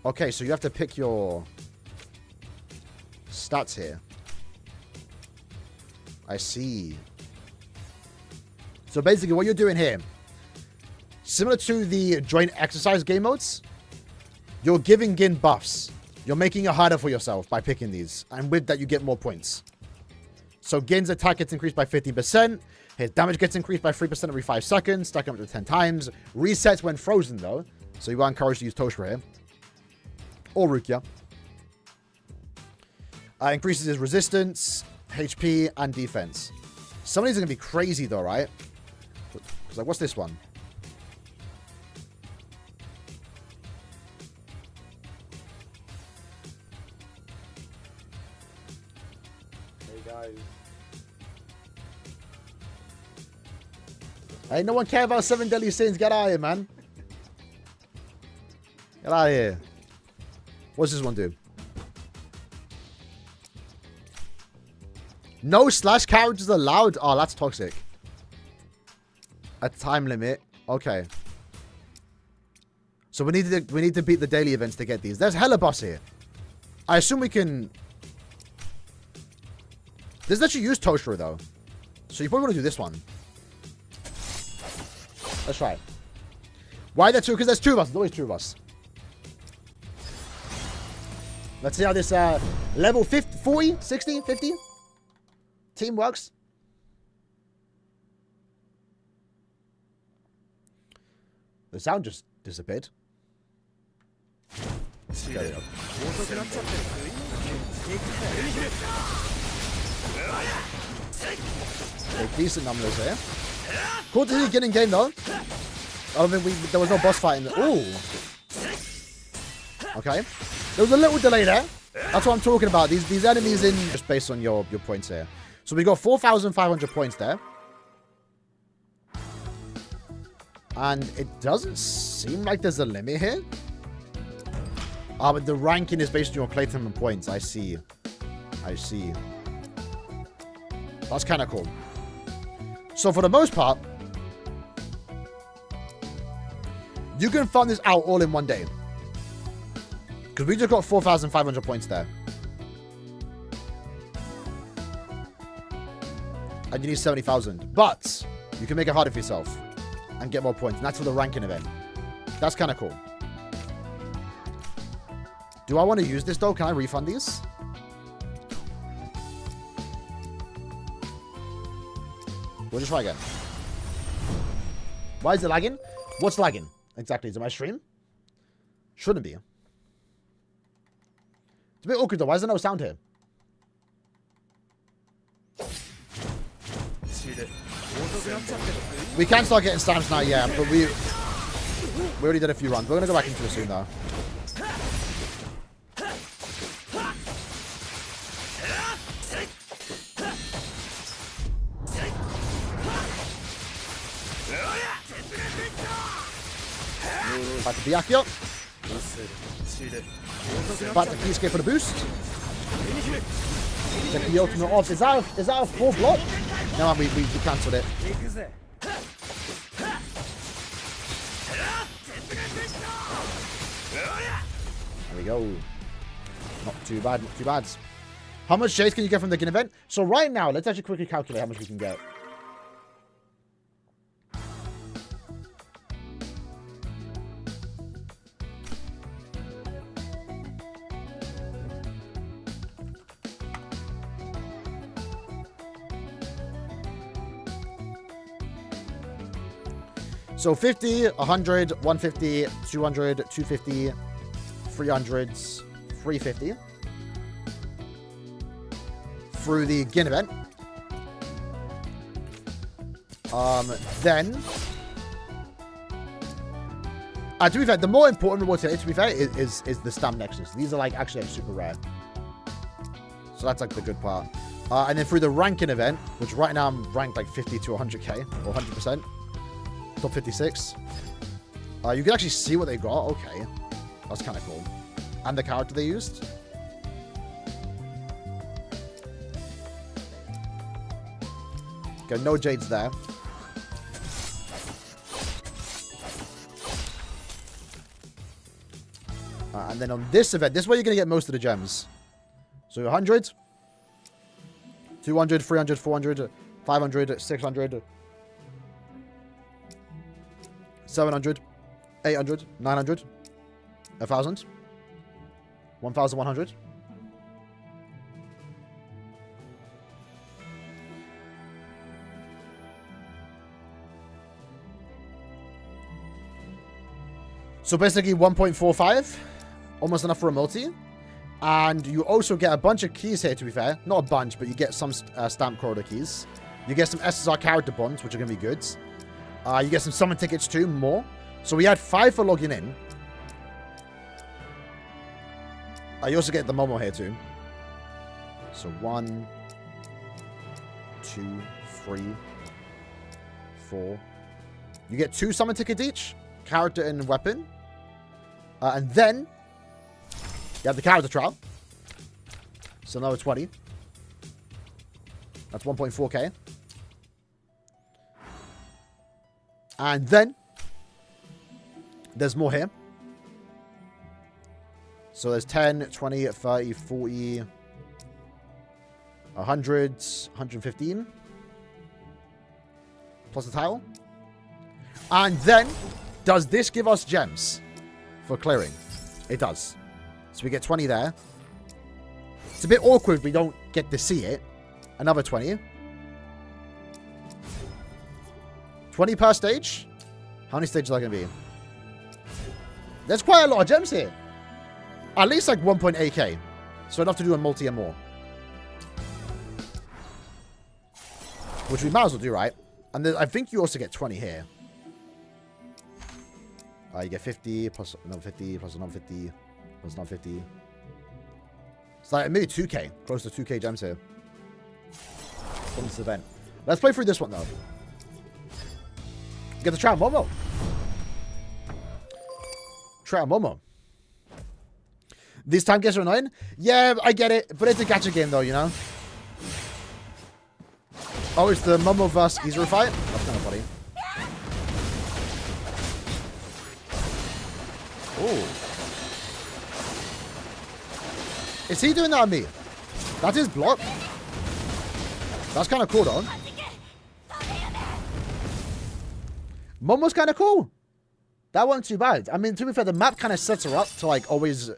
Okay, so you have to pick your stats here. I see. So basically what you're doing here, similar to the joint exercise game modes, you're giving Gin buffs. You're making it harder for yourself by picking these. And with that, you get more points. So Gin's attack gets increased by 15%. His damage gets increased by 3% every 5 seconds. Stacking up to 10 times. Resets when frozen, though. So you are encouraged to use Toshiro here. Or Rukia. Increases his resistance, HP, and defense. Some of these are going to be crazy, though, right? Because, like, what's this one? Hey, no one care about 7 deadly sins. Get out of here, man. Get out of here. What's this one do? No slash characters allowed. Oh, that's toxic. A time limit. Okay. So we need to beat the daily events to get these. There's hella buffs here. I assume we can. This lets you use Toshiro though. So you probably want to do this one. Let's try it. Why there two? Because there's 2 of us. There's always 2 of us. Let's see how this level 50, 40, 60, 50 team works. The sound just disappeared. There we go. Decent numbers here. Cool to see you getting game though. I don't think there was no boss fight in the. Ooh. Okay. There was a little delay there. That's what I'm talking about. These enemies in just based on your points here. So we got 4,500 points there. And it doesn't seem like there's a limit here. But the ranking is based on your playtime and points. I see. I see. That's kind of cool. So for the most part, you can farm this out all in one day. Because we just got 4,500 points there. And you need 70,000. But you can make it harder for yourself. And get more points. And that's for the ranking event. That's kind of cool. Do I want to use this though? Can I refund these? We'll just try again. Why is it lagging? What's lagging? Exactly. Is it my stream? Shouldn't be. It's a bit awkward though. Why is there no sound here? We can start getting stamps now, yeah, but we already did a few runs. We're going to go back into it soon though. Back to Byakuya. Back to Kisuke for the boost. Check the ultimate off. Is that a full block? No, we cancelled it. There we go. Not too bad, not too bad. How much J's can you get from the Gin event? So right now, let's actually quickly calculate how much we can get. So 50, 100, 150, 200, 250, 300, 350. Through the Gin event. Then... to be fair, the more important reward today, to be fair, is the Stamp Nexus. These are like actually like, super rare. So that's like the good part. And then through the ranking event, which right now I'm ranked like 50 to 100k, or 100%. Top 56. You can actually see what they got. Okay. That's kind of cool. And the character they used. Okay, no Jades there. And then on this event, this is where you're going to get most of the gems. So 100, 200, 300, 400, 500, 600, 700, 800, 900, 1,000, 1,100. So basically 1.45, almost enough for a multi. And you also get a bunch of keys here, to be fair. Not a bunch, but you get some stamp corridor keys. You get some SSR character bonds, which are going to be good. You get some summon tickets too, more. So we had 5 for logging in. You also get the Momo here too. So 1, 2, 3, 4. You get 2 summon tickets each. Character and weapon. And then you have the character trial. So another 20. That's 1.4k. And then there's more here. So there's 10, 20, 30, 40, 100, 115. Plus the tile. And then, does this give us gems for clearing? It does. So we get 20 there. It's a bit awkward we don't get to see it. Another 20. 20 per stage? How many stages are there going to be? There's quite a lot of gems here. At least like 1.8k. So enough to do a multi and more. Which we might as well do, right? And then I think you also get 20 here. You get 50 plus another 50 plus another 50 plus another 50. It's like maybe 2k. Close to 2k gems here. From this event. Let's play through this one though. Get the Trout Momo. Trout Momo. These time games are annoying. Yeah, I get it. But it's a gacha game though, you know? Oh, it's the Momo vs. Izuru fight? That's kind of funny. Oh. Is he doing that on me? That's his block? That's kind of cool, though. Momo's kind of cool. That wasn't too bad. I mean, to be fair, the map kind of sets her up to, like, always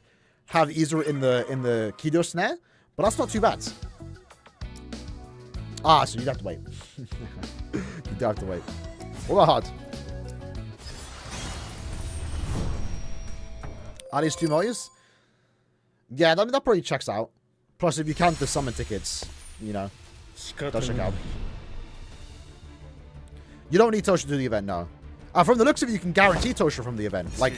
have Izuru in the Kido snare. But that's not too bad. Ah, so you'd have to wait. You'd have to wait. What about hard? Are these 2 multis? Yeah, that probably checks out. Plus, if you count the summon tickets, you know, does check out. You don't need Toshiro to do the event, no. From the looks of it, you can guarantee Toshiro from the event, like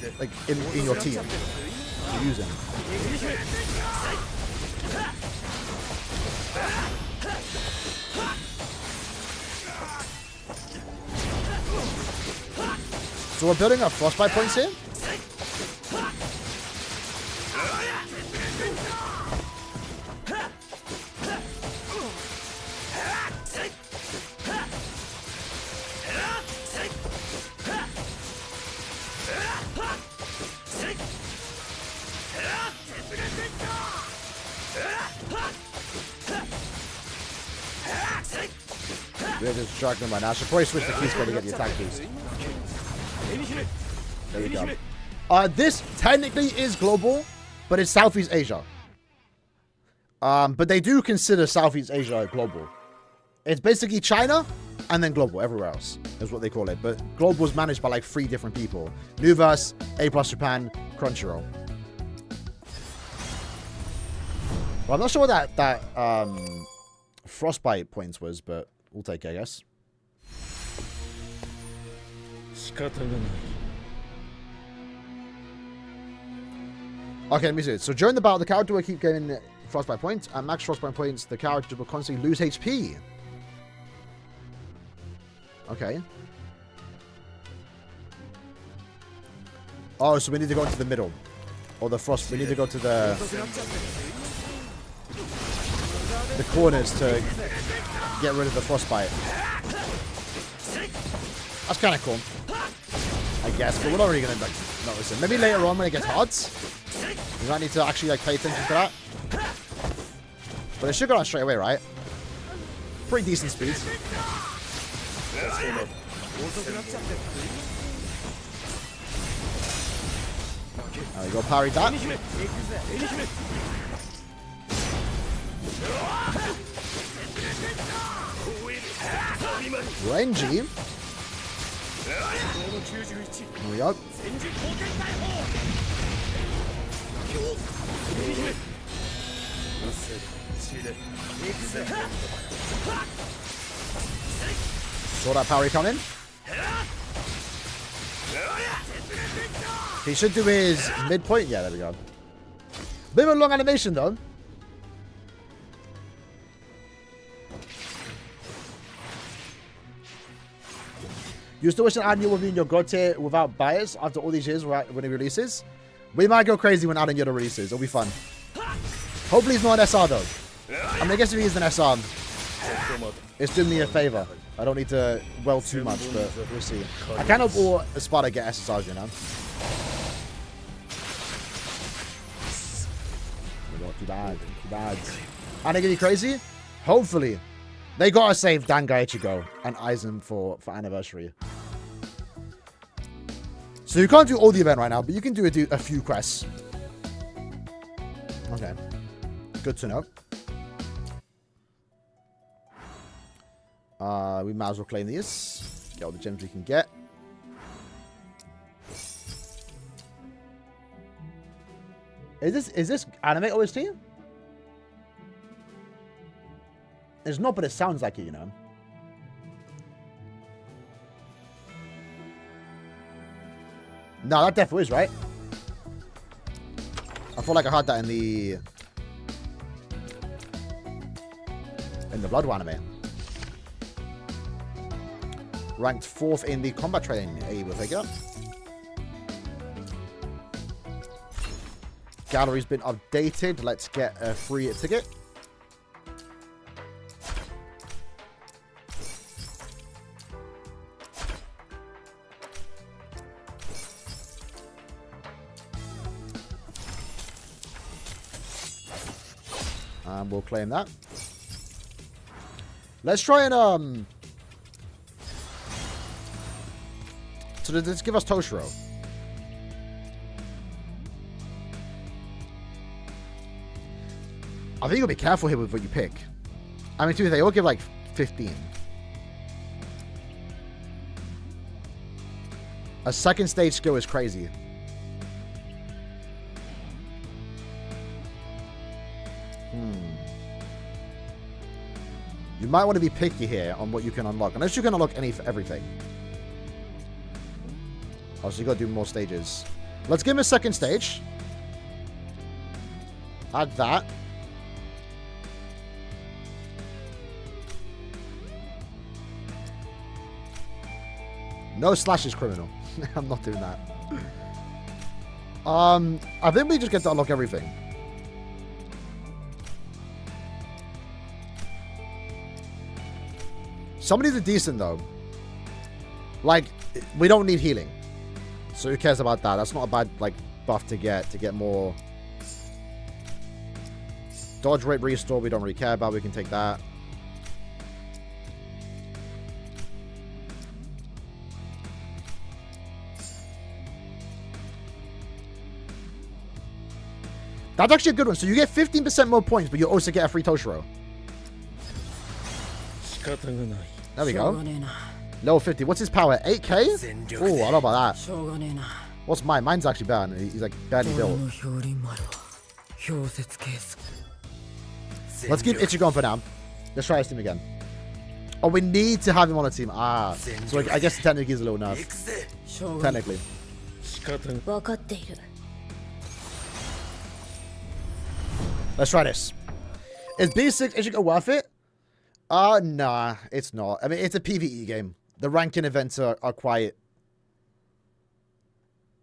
in your team to use him. So we're building up frostbite points here. We're just distracting them right now. I should probably switch the key square to get the attack boost. There we go. This technically is global, but it's Southeast Asia. But they do consider Southeast Asia global. It's basically China and then global everywhere else is what they call it. But global is managed by like 3 different people: Nuverse, A+ Japan, Crunchyroll. Well, I'm not sure what that frostbite points was, but we'll take it, I guess. Okay, let me see it. So during the battle, the character will keep getting frostbite points. At max frostbite points, the character will constantly lose HP. Okay. Oh, so we need to go into the middle. Or the frost. We need to go to the corners to get rid of the frostbite. That's kind of cool, I guess, but we're not really going to like, notice it. Maybe later on when it gets hard, we might need to actually like pay attention to that. But it should go on straight away, right? Pretty decent speed. There we go, parry that. Renji. Here we go. Saw that parry coming. He should do his midpoint. Yeah, there we go. Bit of a long animation though. You still wish an anime will be in your god tier without bias after all these years when it releases? We might go crazy when Adan Yoda releases. It'll be fun. Hopefully he's not an SR though. I mean, I guess if he is an SR, it's doing me a favor. I don't need to well too much, but we'll see. I kind of all aspire to get SSRs, you know? Too bad. Too bad. Are they gonna be crazy? Hopefully. They gotta save Dangai Ichigo and Aizen for anniversary. So you can't do all the event right now, but you can do a few quests. Okay. Good to know. We might as well claim these. Get all the gems we can get. Is this anime OST? It's not, but it sounds like it, you know. No, that definitely is, right? I feel like I heard that in the Blood War anime. Ranked 4th in the combat training. Hey, we'll take it up. Gallery's been updated. Let's get a free ticket. And we'll claim that. Let's try and so let's give us Toshiro. I think you'll be careful here with what you pick. I mean, they all give like 15. A second stage skill is crazy. You might want to be picky here on what you can unlock. Unless you can unlock everything. Oh, so you got to do more stages. Let's give him a second stage. Add that. No slash is criminal. I'm not doing that. I think we just get to unlock everything. Some of these are decent though. Like, we don't need healing. So who cares about that? That's not a bad like buff to get more. Dodge rate restore, we don't really care about. We can take that. That's actually a good one. So you get 15% more points, but you also get a free Toshiro. There we go. Level 50. What's his power? 8k? Oh, I don't know about that. What's mine? Mine's actually bad. He's like badly built. Let's keep Ichi going for now. Let's try his team again. Oh, we need to have him on a team. Ah. So I guess technically he's a little nerf. Technically. Let's try this. Is B6 Ichigo worth it? Nah, it's not. I mean, it's a PvE game. The ranking events are quite,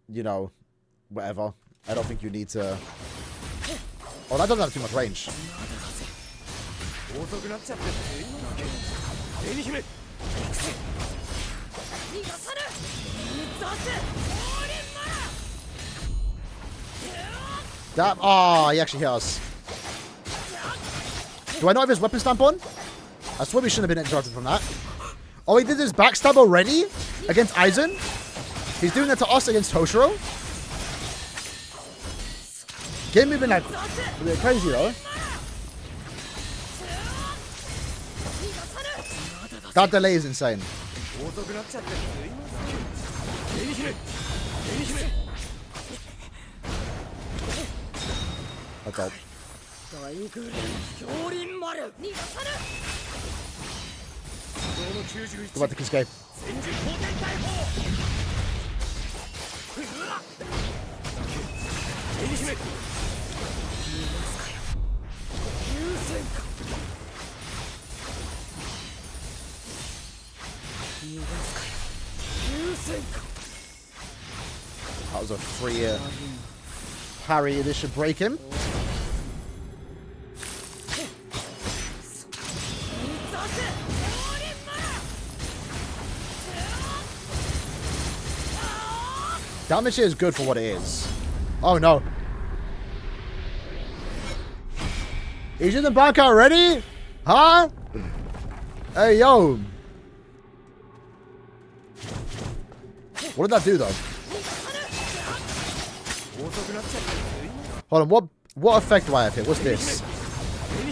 you know, whatever. I don't think you need to... Oh, that doesn't have too much range. Damn. Oh, he actually hit us. Do I not have his weapon stamp on? I swear we shouldn't have been interrupted from that. Oh, he did his backstab already? Against Aizen? He's doing that to us against Toshiro? Game moving like a bit crazy though. That delay is insane. That's all. Go back to Kisuke. That was a free parry. This should break him. Damage here is good for what it is. Oh no. He's in the back already? Huh? Hey, yo. What did that do, though? Hold on, what effect do I have here? What's this?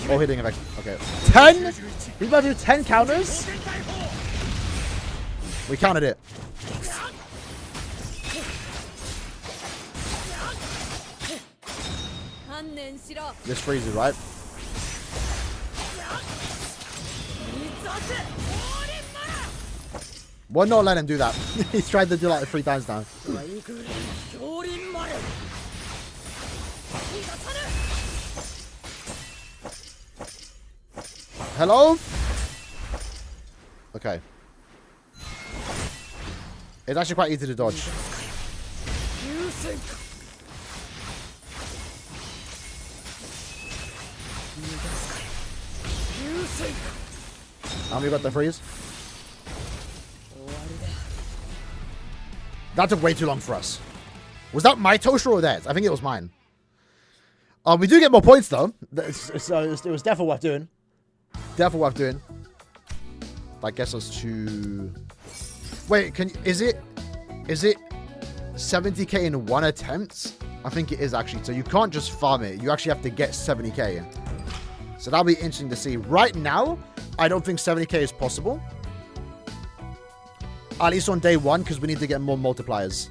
Oh, hitting effect. Okay. 10? He's about to do 10 counters? We counted it. This freezes, right? Why not let him do that? He's tried to do like 3 times now. Hello? Okay. It's actually quite easy to dodge. How many got the freeze? That took way too long for us. Was that my Toshiro or theirs? I think it was mine. We do get more points though. It was definitely worth doing. Definitely worth doing. That gets us to... Wait, is it 70k in 1 attempt? I think it is actually. So you can't just farm it. You actually have to get 70k. So that'll be interesting to see. Right now, I don't think 70k is possible. At least on day 1, because we need to get more multipliers.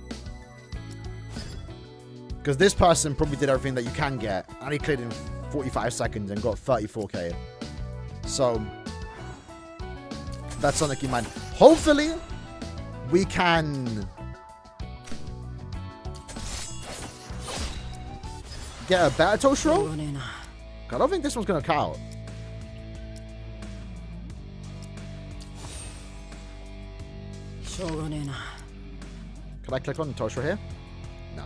Because this person probably did everything that you can get. And he cleared in 45 seconds and got 34k. So, that's something to keep in mind. Hopefully, we can get a better Toshiro. I don't think this one's going to count. Can I click on Toshiro here? No.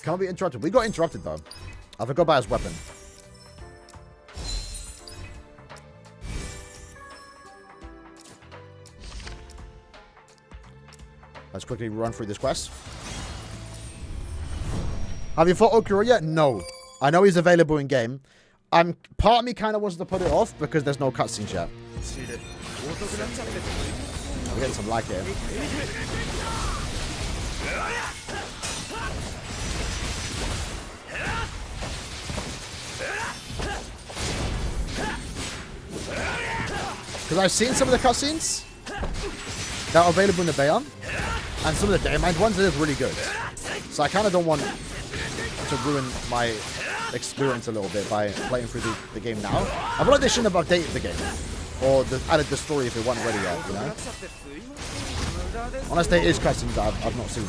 Can we be interrupted? We got interrupted though. I forgot about his weapon. Let's quickly run through this quest. Have you fought Okuro yet? No. I know he's available in game. Part of me kind of wants to put it off because there's no cutscenes yet. We're getting some lag here. Because I've seen some of the cutscenes that are available in the Bayon, and some of the Daymine ones that are really good. So I kind of don't want to ruin my experience a little bit by playing through the game now. I feel like they shouldn't have updated the game, or added the story if it wasn't ready yet, you know? Unless there is cutscenes that I've not seen.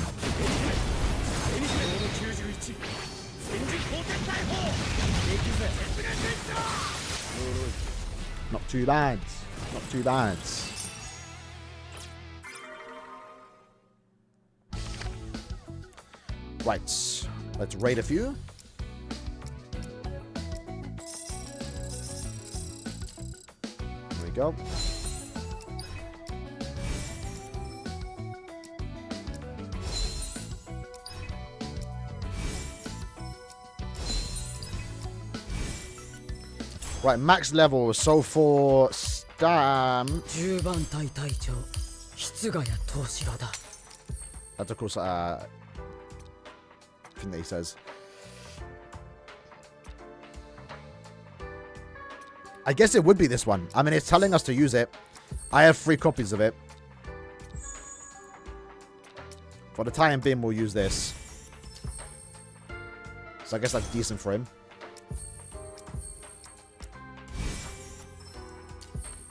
Not too bad. Not too bad. Right. Let's raid a few. There we go. Right, max level. So for Stam, that's of course thing that he says. I guess it would be this one. I mean, it's telling us to use it. I have 3 copies of it. For the time being, we'll use this. So I guess that's decent for him.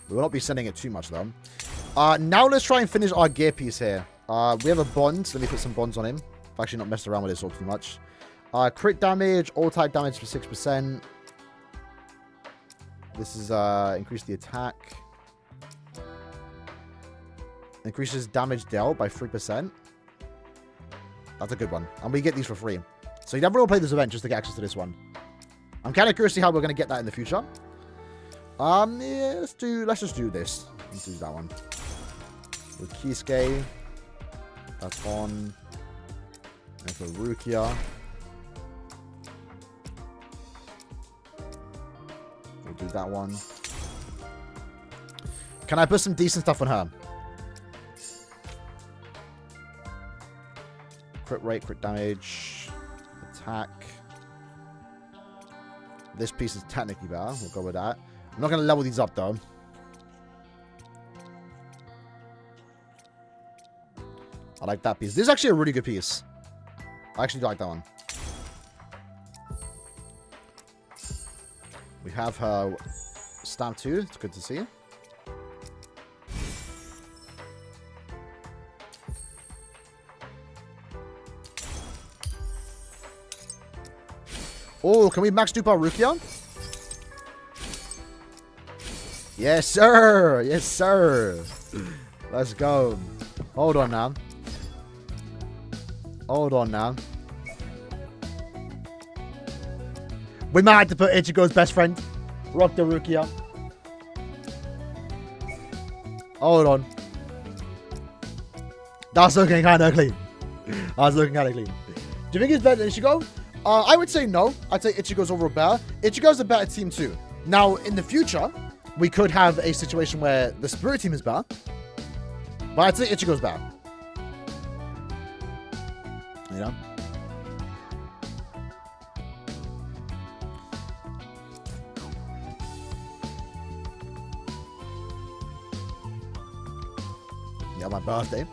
We will not be sending it too much, though. Now let's try and finish our gear piece here. We have a bond. Let me put some bonds on him. I've actually not messed around with this all too much. Crit damage, all type damage for 6%. This is increase the attack. Increases damage dealt by 3%. That's a good one. And we get these for free. So you never will play this event just to get access to this one. I'm kind of curious to see how we're going to get that in the future. Yeah, let's just do this. Let's do that one. With Kisuke. That's on. And for Rukia. We'll do that one. Can I put some decent stuff on her? Crit rate, crit damage, attack. This piece is technically better. We'll go with that. I'm not going to level these up, though. I like that piece. This is actually a really good piece. I actually like that one. We have her stamp too. It's good to see. Oh, can we max dupe our Rukia? Yes, sir. Yes, sir. Let's go. Hold on now. Hold on now. We might have to put Ichigo's best friend. Rock the Rukia. Hold on. That's looking kind of clean. That's looking kind of clean. Do you think it's better than Ichigo? I would say no. I'd say Ichigo's overall better. Ichigo's a better team too. Now, in the future, we could have a situation where the Spirit team is better. But I'd say Ichigo's better. You know? Yeah, my birthday.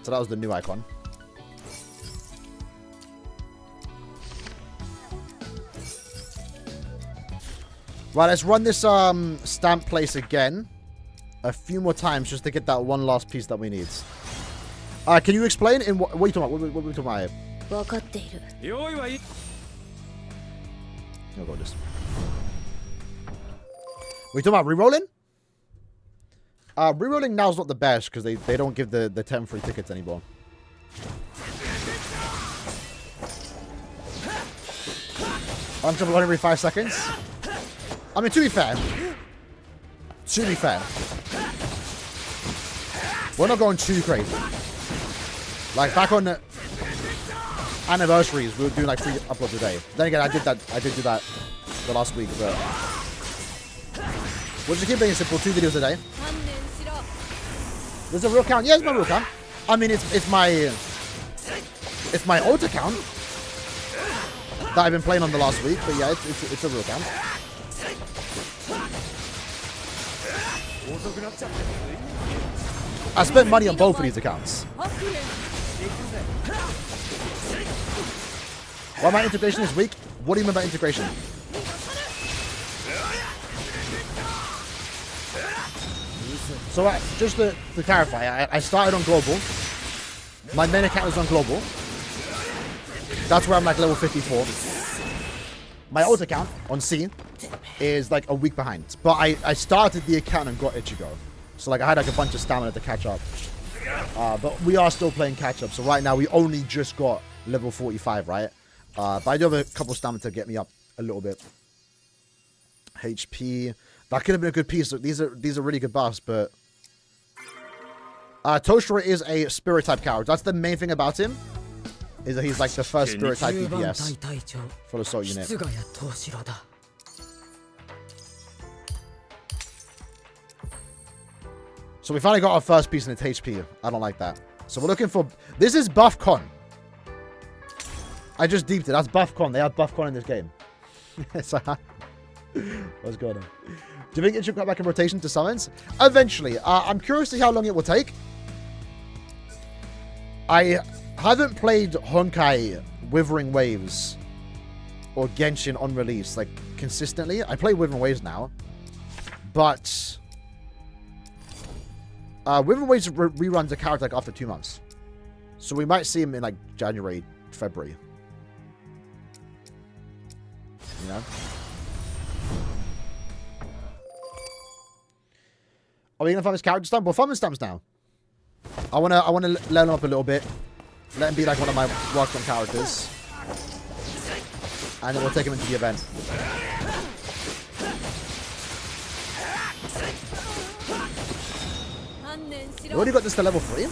So that was the new icon. Right, let's run this stamp place again a few more times just to get that one last piece that we need. Can you explain in what are you talking about? What are we talking about here? I'll go this. We talking about rerolling? Rerolling now is not the best because they don't give the 10 free tickets anymore. Unjump every 5 seconds. I mean, to be fair, we're not going too crazy. Like, back on the anniversaries, we were doing like 3 uploads a day. Then again, I did do that the last week, but we'll just keep being simple, 2 videos a day. There's a real account. Yeah, it's my real account. I mean, it's my old account that I've been playing on the last week, but yeah, it's a real account. I spent money on both of these accounts. Why my integration is weak? What do you mean by integration? So just to clarify, I started on global. My main account is on global. That's where I'm like level 54. My old account on C is like a week behind. But I started the account and got Ichigo. So like I had like a bunch of stamina to catch up. But we are still playing catch up. So right now we only just got level 45, right? But I do have a couple of stamina to get me up a little bit. HP. That could have been a good piece. These are really good buffs, but Toshiro is a spirit type character. That's the main thing about him. Is that he's like the first spirit type DPS for the soul unit. So we finally got our first piece in its HP. I don't like that. So we're looking for... This is Buff Con. I just deeped it. That's Buff Con. They have Buff Con in this game. So, what's going on? Do you think it should go back in rotation to summons? Eventually. I'm curious to see how long it will take. I haven't played Honkai Withering Waves or Genshin on release, like, consistently. I play Withering Waves now. But Withering Waves reruns a character like after 2 months. So we might see him in like January, February. You know? Are we gonna farm his character stamp? Well, farm his stamps now. I wanna level him up a little bit. Let him be like one of my worked on characters. And then we'll take him into the event. We already got this to level 3.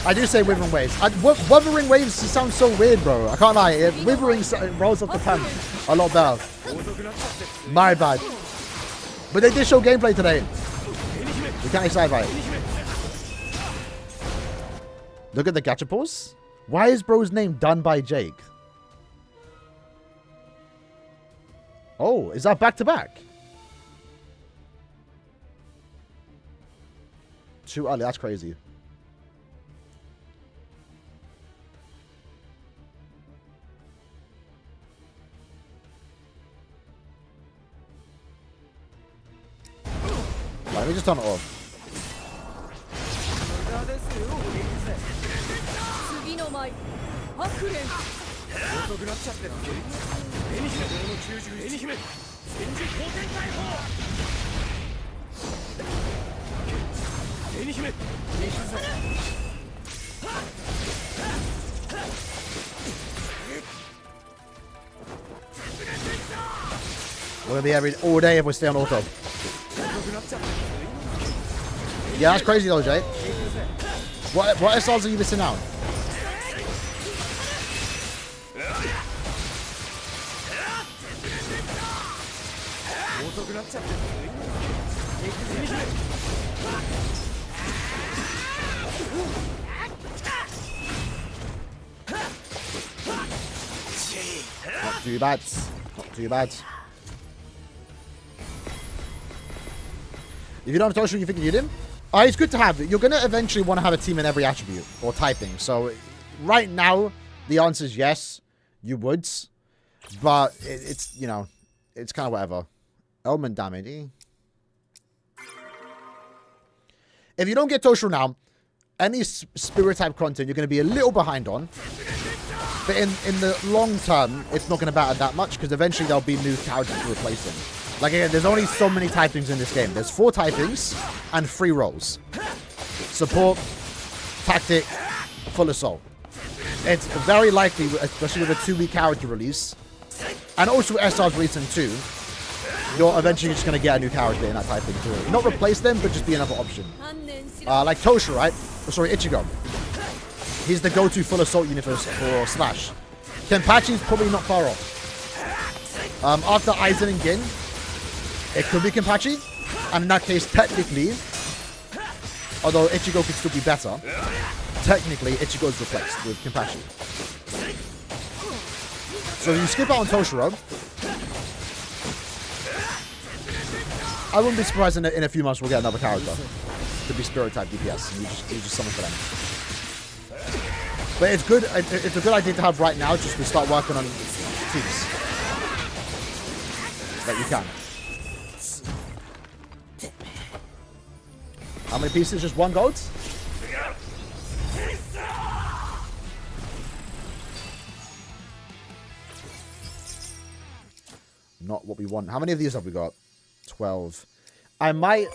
I do say Withering Waves. Wuthering Waves sounds so weird, bro. I can't lie. Withering rolls off the tongue a lot better. My bad. But they did show gameplay today. We can't decide by it. Look at the gachapos. Why is bro's name done by Jake? Oh, is that back to back? Too early. That's crazy. Let me just turn it off. We're gonna be every all day if we stay on auto. Yeah, that's crazy though, Jay. What SRs are you missing out? Not too bad. Not too bad. If you don't have Toshiro, you think you need him? It's good to have. You're going to eventually want to have a team in every attribute or typing. So right now, the answer is yes, you would. But it's, you know, it's kind of whatever. Element damage. If you don't get Toshiro now, any spirit type content you're going to be a little behind on. But in the long term, it's not going to matter that much because eventually there'll be new characters to replace him. Like, again, there's only so many typings in this game. There's 4 typings and 3 roles. Support, tactic, full assault. it's very likely, especially with a 2-week character release, and also SR's releasing too, you're eventually just going to get a new character in that type thing too. Not replace them, but just be another option. Like Toshiro, right? Oh, sorry, Ichigo. He's the go-to full assault unit for Slash. Kenpachi's probably not far off. After Aizen and Gin, it could be Kenpachi. And in that case, technically, although Ichigo could still be better, technically Ichigo is replaced with Kenpachi. So if you skip out on Toshiro, I wouldn't be surprised in a few months we'll get another character to be spirit type DPS. And you just summon for them. But it's good. It's a good idea to have right now, just to start working on teams that you can. How many pieces? Just 1 gold? Not what we want. How many of these have we got? 12. I might...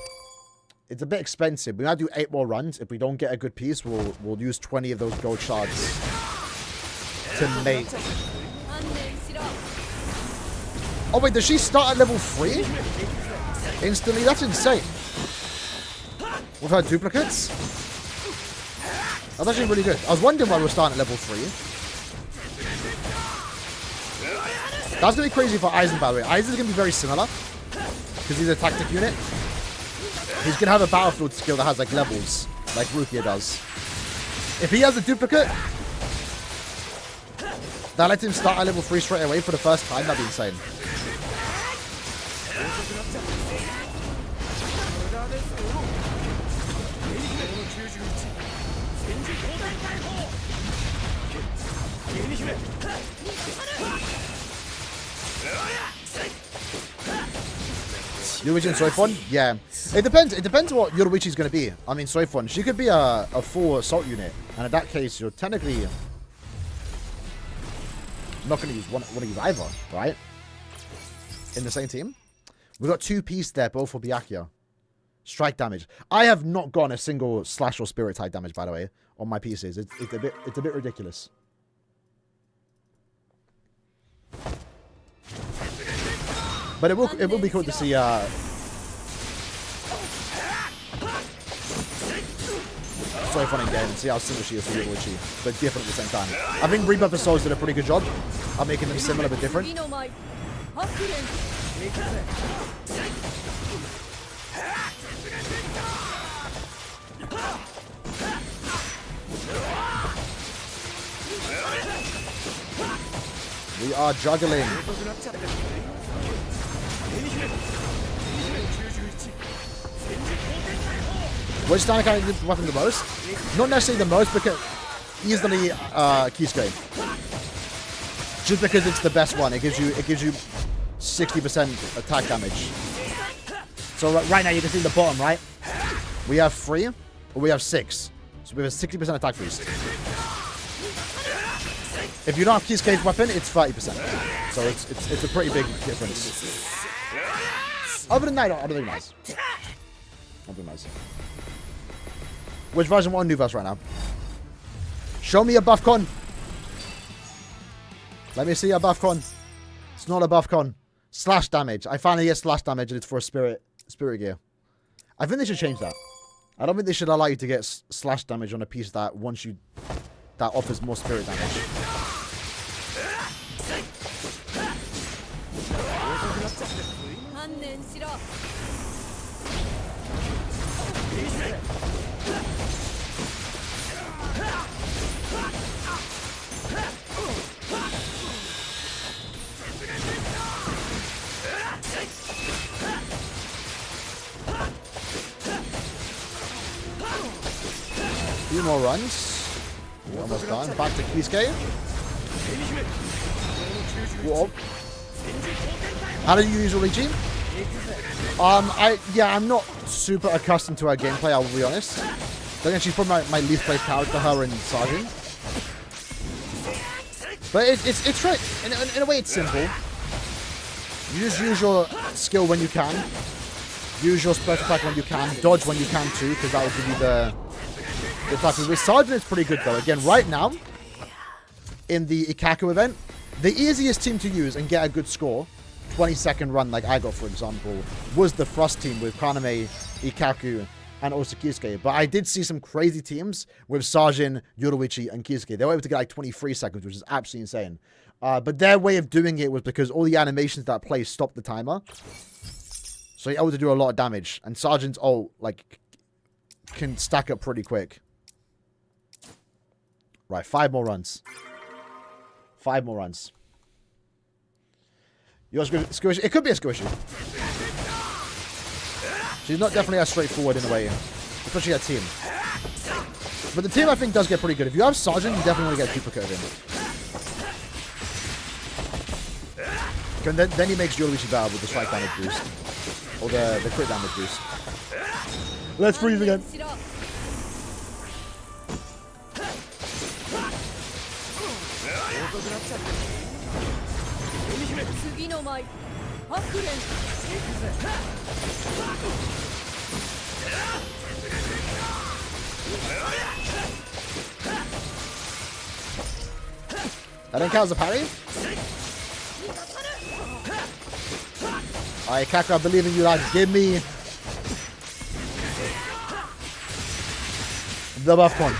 It's a bit expensive. We might do 8 more runs. If we don't get a good piece, we'll use 20 of those gold shards to make... Oh wait, does she start at level 3? Instantly? That's insane. With her duplicates? That's actually really good. I was wondering why we were starting at level 3. That's going to be crazy for Aizen, by the way. Aizen's going to be very similar. Because he's a tactic unit. He's going to have a battlefield skill that has like levels. Like Rukia does. If he has a duplicate that lets him start at level 3 straight away for the first time, that'd be insane. Yoruichi and Soifon? Yeah. It depends. It depends what Yoruichi's going to be. I mean, Soifon, she could be a full assault unit. And in that case, you're technically not going to use one of these either, right? In the same team. We've got 2 pieces there, both for Byakuya. Strike damage. I have not gotten a single slash or spirit type damage, by the way, on my pieces. It's a bit ridiculous. But it will be cool to see Soifon in game and see how similar she is to Yoruichi, but different at the same time. I think Rebirth of Souls did a pretty good job of making them similar but different. We are juggling. Which stand can I use weapon the most? Not necessarily the most, because easily Kisuke. Just because it's the best one. It gives you 60% attack damage. So right now you can see the bottom, right? We have 3 or we have 6. So we have a 60% attack boost. If you don't have Kisuke's weapon, it's 30%. So it's a pretty big difference. Other than that, I don't think nice. I don't think nice. Which version want new verse right now? Show me a buff con. Let me see a buff con. It's not a buff con. Slash damage. I finally get slash damage and it's for a spirit gear. I think they should change that. I don't think they should allow you to get slash damage on a piece that that offers more spirit damage. Few more runs. We're almost done. Back to Kisuke. Whoa. How do you use Yoruichi? I'm not super accustomed to her gameplay, I will be honest. I think she's probably my least played character, her and Sergeant. But it's right. In a way, it's simple. You just use your skill when you can. Use your special attack when you can. Dodge when you can too, because that will give you the attack. With Sergeant, it's pretty good though. Again, right now, in the Ikaku event, the easiest team to use and get a good score, 20-second run like I got, for example, was the Frost team with Kaname, Ikaku, and also Kisuke. But I did see some crazy teams with Sajin, Yoruichi, and Kisuke. They were able to get like 23 seconds, which is absolutely insane. But their way of doing it was because all the animations that play stopped the timer. So you're able to do a lot of damage. And Sajin's ult, like, can stack up pretty quick. Right, 5 more runs. 5 more runs. You're squishy. It could be a squishy. She's not definitely as straightforward in a way, especially her team. But the team, I think, does get pretty good. If you have Sergeant, you definitely want to get a duplicate of him. Then he makes Yoruichi better with the strike damage boost. Or the crit damage boost. Let's freeze again. That didn't count as a parry? Alright, Kaku, I believe in you, lads. Give me the buff coin.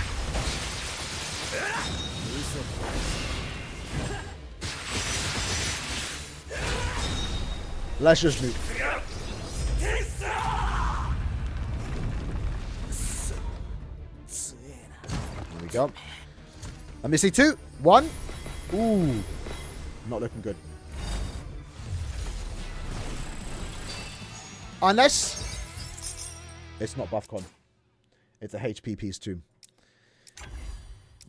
Let's just move. There we go. Let me see 2, 1. Ooh, not looking good. Unless it's not buff con. It's a HP piece too.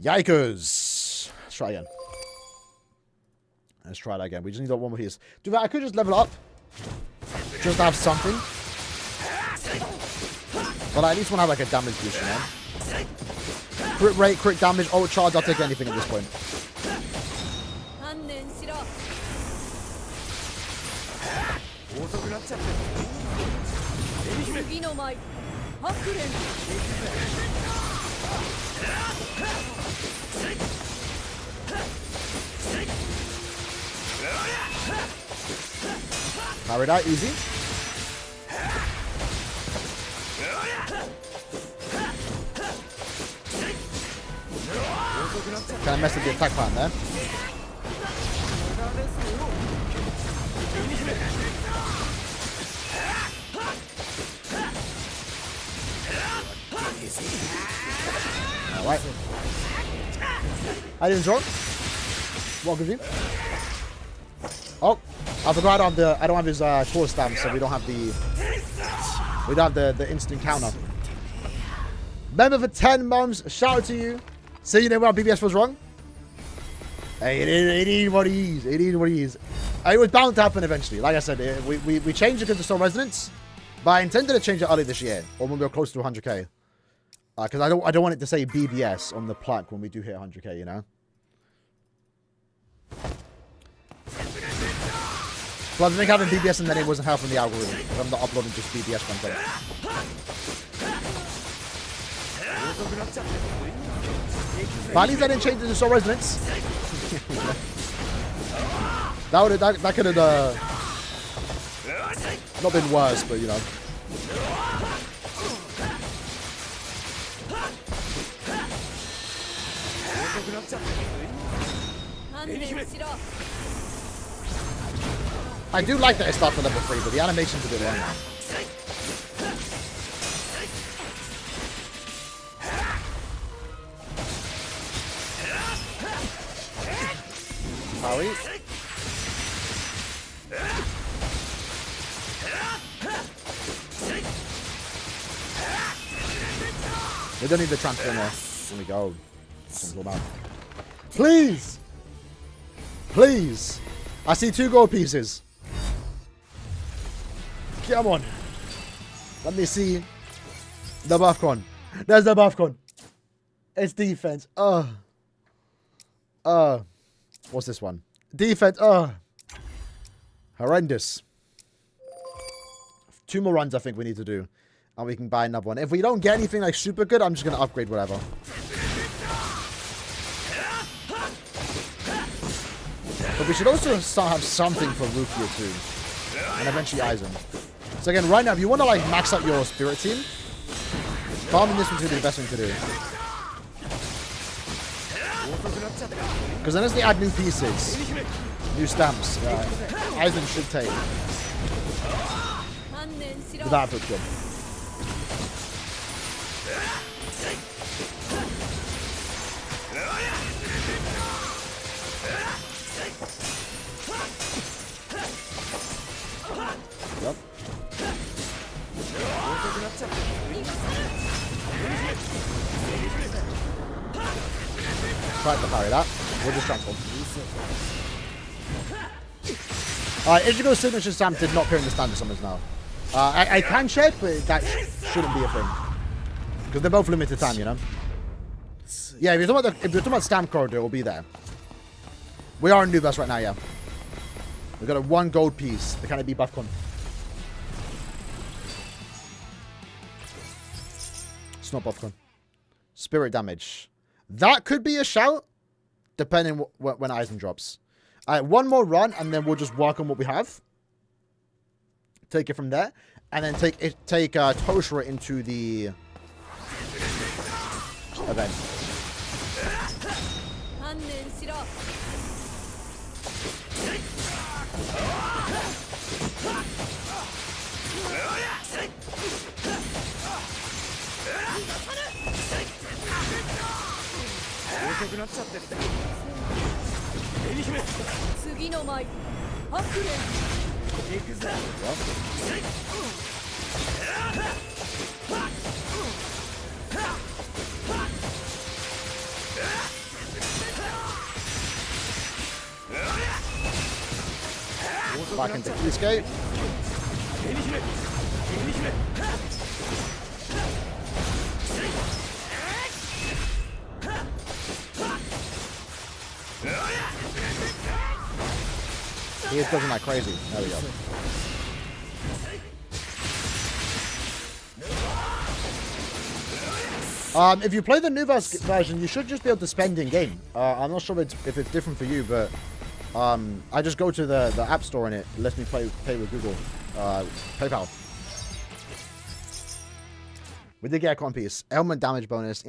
Yikers. Let's try again. Let's try that again. We just need one more piece. Do that. I could just level up. Just to have something. But I at least want to have like a damage boost, you know? Crit rate, crit damage, ult charge. I'll take anything at this point. Parry that, easy. Kind of messed with the attack pattern there. Alright. I didn't draw. Welcome you. Oh, I forgot I don't have his core stamp, so we don't have the instant counter. Member for 10 months, shout out to you. See, you know what BBS was wrong? Hey, it is what it is. It is what it is. It was bound to happen eventually. Like I said, we changed it because of Soul Resonance, but I intended to change it early this year, or when we were close to 100k. Because I don't want it to say BBS on the plaque when we do hit 100k, you know? Plus, I think having BBS and then it wasn't helping the algorithm. I'm not uploading just BBS content. But at least I didn't change it to Soul Resonance. that could have not been worse, but you know. I do like that it starts at level 3, but the animation's a bit long now. Parry. We don't need the transfer there. There we go. Please! Please! I see 2 gold pieces. Come on. Let me see the buff con. There's the buff con. It's defense. What's this one? Defense. Horrendous. 2 more runs I think we need to do. And we can buy another one. If we don't get anything like super good, I'm just going to upgrade whatever. But we should also have something for Rukia too. And eventually Aizen. So again, right now, if you want to like max out your spirit team, farming this one's going to be the best thing to do. Because unless they add new pieces, new stamps, Aizen should take. That looks good. Yep. Try to parry that. We'll just transform. Ichigo's signature stamp did not appear in the standard summons now. I can check, but that shouldn't be a thing. Because they're both limited time, you know? Yeah, if you're talking about stamp corridor, it will be there. We are in New Verse right now, yeah. We've got a 1 gold piece. The kind of be buff con. It's not buff con. Spirit damage. That could be a shout, depending when Aizen drops. Alright, 1 more run, and then we'll just work on what we have. Take it from there, and then take Toshiro into the event. Back into escape. He is dodging like crazy. There we go. If you play the new version, you should just be able to spend in game. I'm not sure if it's different for you, but I just go to the App Store and it lets me pay with Google PayPal. We did get a con piece. Ailment damage bonus.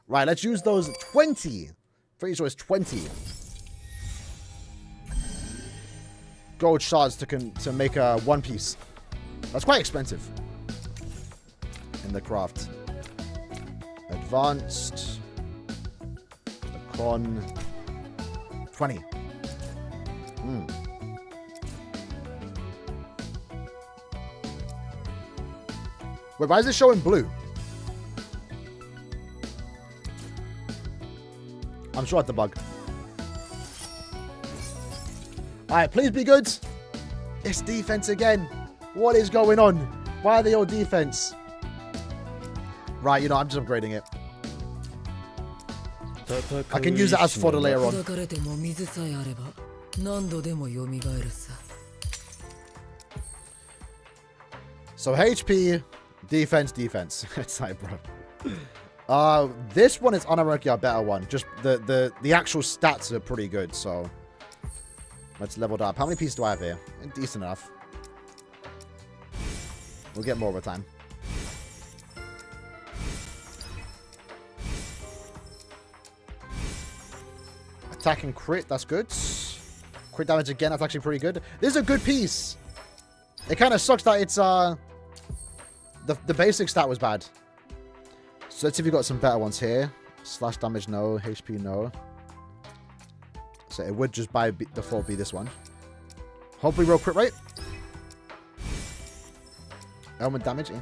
Right, let's use those 20. Pretty sure it's 20 gold shards to make a 1 piece. That's quite expensive in the craft. Advanced. The con. 20. Wait, why is it showing blue? I'm sure it's a bug. Alright, please be good. It's defense again. What is going on? Why are they all defense? Right, you know, I'm just upgrading it. I can use it as fodder later on. So HP, defense. It's like, bro. This one is unironically a better one. Just the actual stats are pretty good, so let's level that up. How many pieces do I have here? Decent enough. We'll get more over time. Attack and crit, that's good. Crit damage again, that's actually pretty good. This is a good piece. It kind of sucks that it's the basic stat was bad. So let's see if we got some better ones here. Slash damage, no. HP, no. So it would just by default be this one. Hopefully roll crit rate. Element damage, yeah.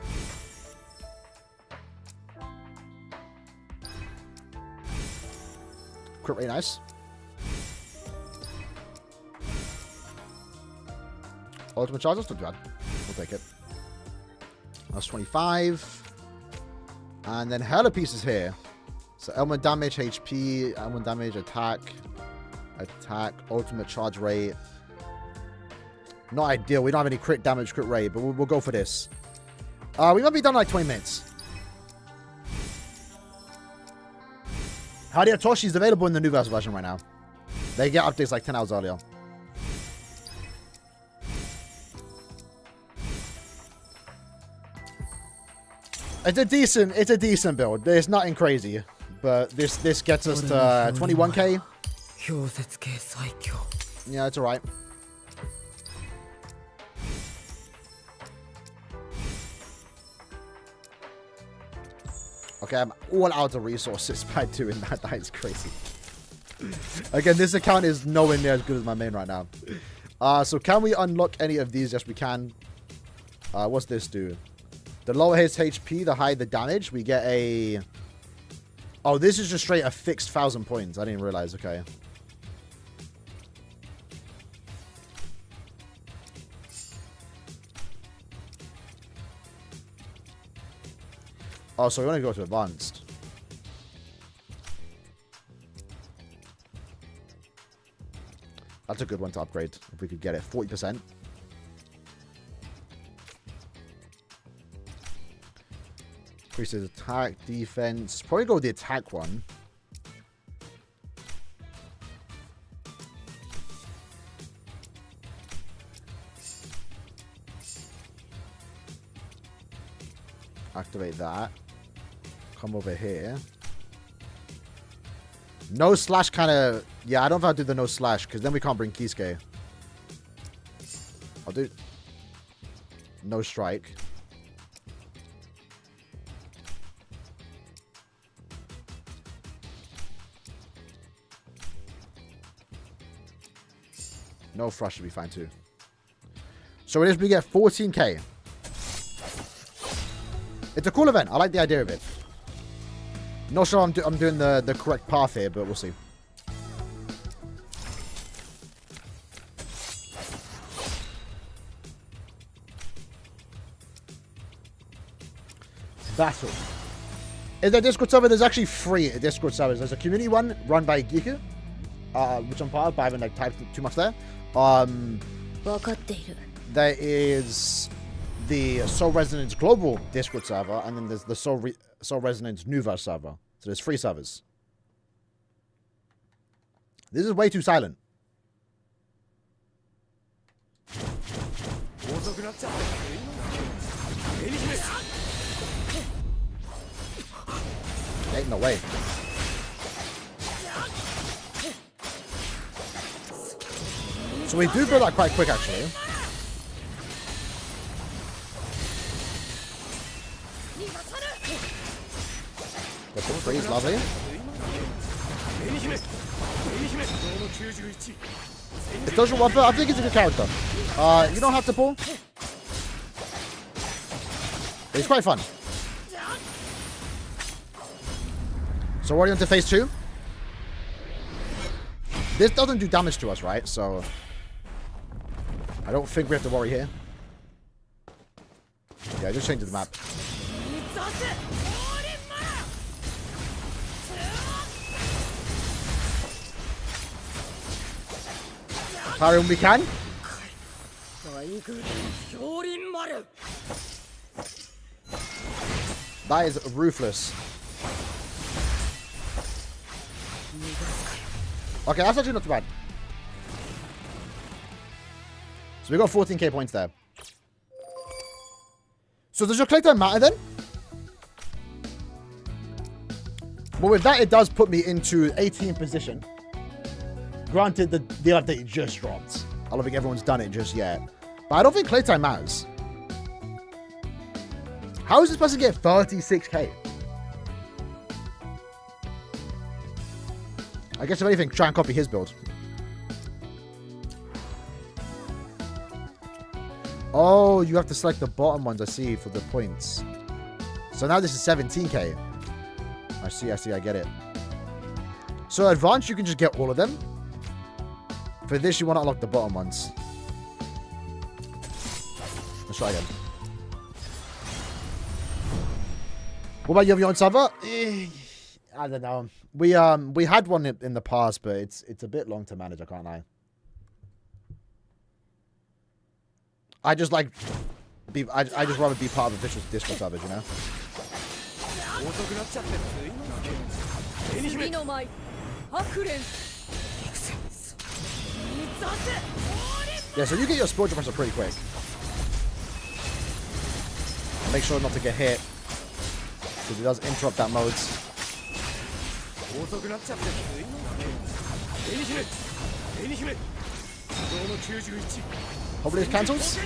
Crit rate, nice. Ultimate charge, that's not bad. We'll take it. That's 25. And then hella pieces here. So element damage, HP, element damage, attack, ultimate charge rate. Not ideal. We don't have any crit damage, crit rate, but we'll go for this. We might be done in like 20 minutes. Howdy Toshi's available in the new version right now. They get updates like 10 hours earlier. It's a decent build. There's nothing crazy, but this gets us to 21k. Yeah, it's alright. Okay, I'm all out of resources by doing that. That is crazy. Again, this account is nowhere near as good as my main right now. So can we unlock any of these? Yes, we can. What's this do? The lower his HP, the higher the damage. We get a... Oh, this is just straight a fixed 1,000 points. I didn't realize. Okay. Oh, so we want to go to advanced. That's a good one to upgrade. If we could get it. 40%. Increases attack, defense. Probably go with the attack one. Activate that. Come over here. No slash kind of... Yeah, I don't know if I'll do the no slash, because then we can't bring Kisuke. I'll do... No strike. No frost should be fine too. So it is, we get 14k. It's a cool event. I like the idea of it. Not sure I'm doing the correct path here, but we'll see. Battle. In the Discord server, there's actually 3 Discord servers. There's a community one run by Giku, which I'm part of, but I haven't like typed too much there. There is the Soul Resonance Global Discord server, and then there's the Soul Resonance Nuva server. So there's 3 servers. This is way too silent. Ain't no way. So we do build that quite quick, actually. Get the freeze, lovely. It doesn't work, but I think it's a good character. You don't have to pull. It's quite fun. So we're on to phase 2. This doesn't do damage to us, right? So I don't think we have to worry here. Yeah, I just changed the map. Carry when we can. That is ruthless. Okay, that's actually not too bad. So we got 14k points there. So does your click time matter then? Well, with that, it does put me into 18th position. Granted, the update just dropped. I don't think everyone's done it just yet. But I don't think playtime matters. How is this supposed to get 36k? I guess if anything, try and copy his build. Oh, you have to select the bottom ones, I see, for the points. So now this is 17k. I see, I get it. So advanced, you can just get all of them. For this, you want to unlock the bottom ones. Let's try again. What about you have your own server? I don't know. We had one in the past, but it's a bit long to manage, I can't lie. I just like I just rather be part of official Discord servers, you know? Yeah, so you get your spell defense pretty quick. Make sure not to get hit, because it does interrupt that mode. Hopefully it cancels.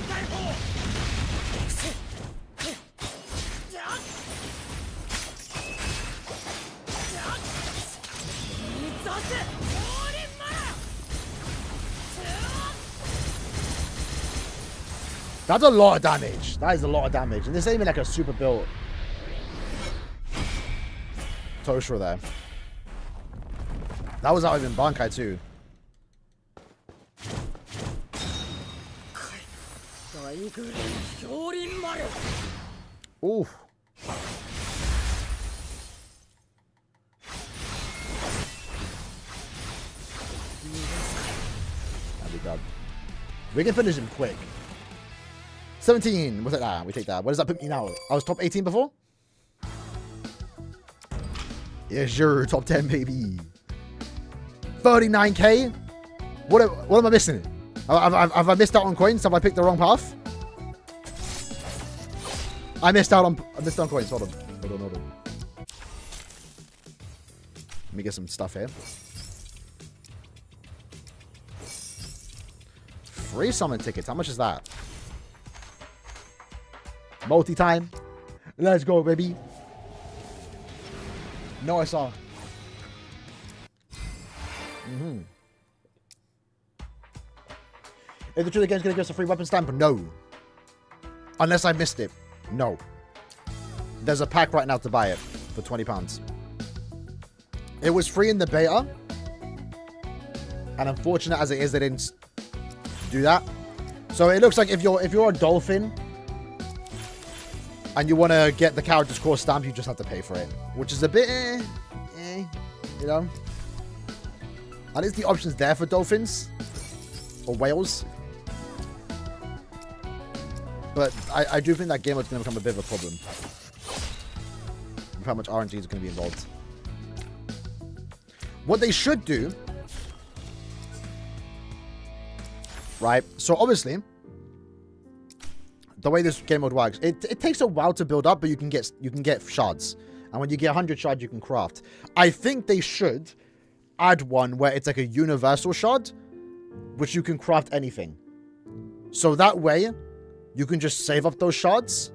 That's a lot of damage. That is a lot of damage. And this ain't even like a super built Toshiro there. That was out even Bankai too. Oof. That'd be good. We can finish him quick. 17. We'll take that. We take that. What does that put me now? I was top 18 before? Yes, you're top 10, baby. 39k? What am I missing? Have I missed out on coins? Have I picked the wrong path? I missed out on coins. Hold on. Hold on. Let me get some stuff here. Free summon tickets. How much is that? Multi-time. Let's go, baby. No, I saw. If the truth game's gonna give us a free weapon stamp, no. Unless I missed it. No. There's a pack right now to buy it for £20. It was free in the beta. And unfortunate as it is, they didn't do that. So it looks like if you're a dolphin and you want to get the character's core stamp, you just have to pay for it. Which is a bit, you know. At least the option's there for dolphins. Or whales. But I do think that game is going to become a bit of a problem. With how much RNG is going to be involved. What they should do... Right? So obviously... The way this game mode works, it takes a while to build up, but you can get shards. And when you get 100 shards, you can craft. I think they should add one where it's like a universal shard, which you can craft anything. So that way, you can just save up those shards,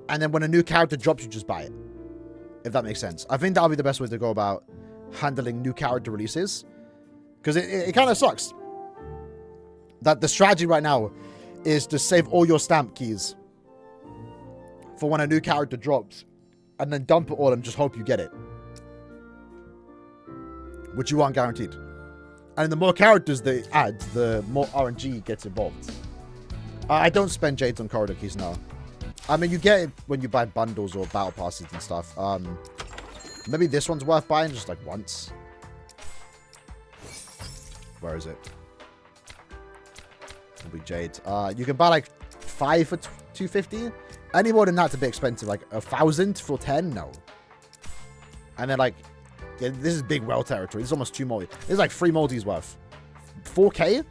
and then when a new character drops, you just buy it. If that makes sense. I think that'll be the best way to go about handling new character releases. Because it kind of sucks. That the strategy right now is to save all your stamp keys for when a new character drops, and then dump it all and just hope you get it. Which you aren't guaranteed. And the more characters they add, the more RNG gets involved. I don't spend Jades on corridor keys now. I mean, you get it when you buy bundles or battle passes and stuff. Maybe this one's worth buying just like once. Where is it? It'll be Jade. You can buy like 5 for 250. Any more than that's a bit expensive. Like 1,000 for 10? No. And then like, yeah, this is big well territory. This is almost 2 multi. This is like 3 multis worth. 4k?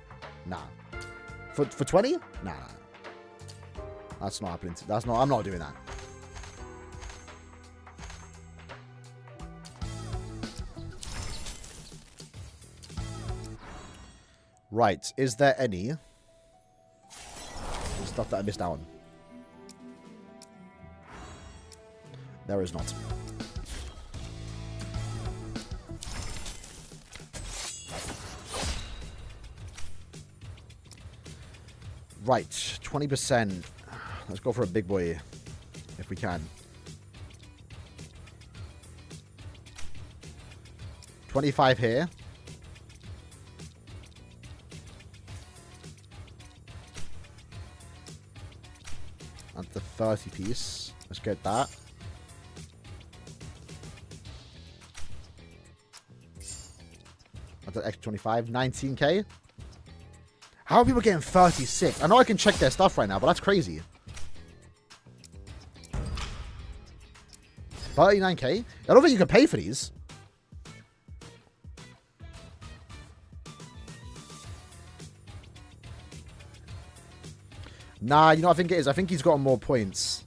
Nah. For 20? Nah. That's not happening. That's not. I'm not doing that. Right. Is there any stuff that I missed out on? There is not. Right, 20%. Let's go for a big boy, if we can. 25 here. That's the 30 piece. Let's get that. That's an extra 25. 19k. How are people getting 36? I know I can check their stuff right now, but that's crazy. 39k? I don't think you can pay for these. Nah, you know what I think it is? I think he's got more points.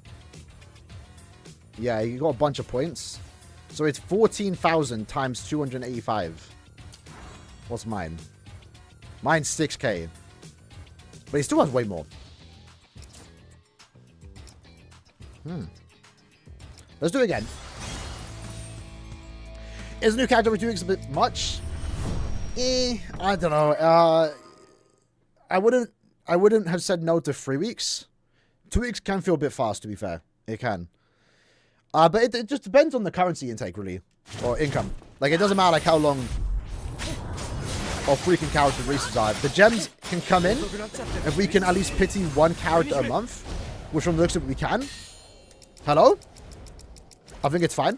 Yeah, he got a bunch of points. So it's 14,000 times 285. What's mine? Mine's 6k. But he still has way more. Let's do it again. Is a new character every 2 weeks a bit much? I don't know. I wouldn't have said no to 3 weeks. 2 weeks can feel a bit fast, to be fair. It can. But it just depends on the currency intake, really. Or income. Like, it doesn't matter like how long or freaking character releases are. The gems can come in if we can at least pity 1 character a month, which from the looks of it we can. Hello? I think it's fine.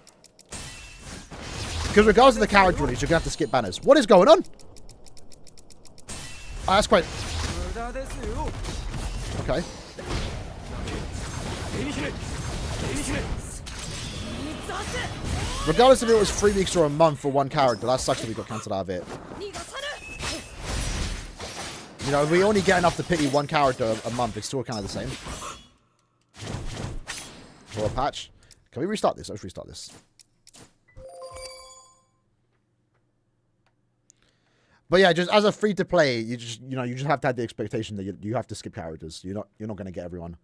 Because regardless of the character release, you're going to have to skip banners. What is going on? Oh, that's quite... Okay. Regardless if it was 3 weeks or a month for 1 character, that sucks that we got cancelled out of it. You know, if we only get enough to pity 1 character a month, it's still kind of the same. For a patch. Can we restart this? Let's restart this. But yeah, just as a free to play, you just have to have the expectation that you have to skip characters. You're not going to get everyone.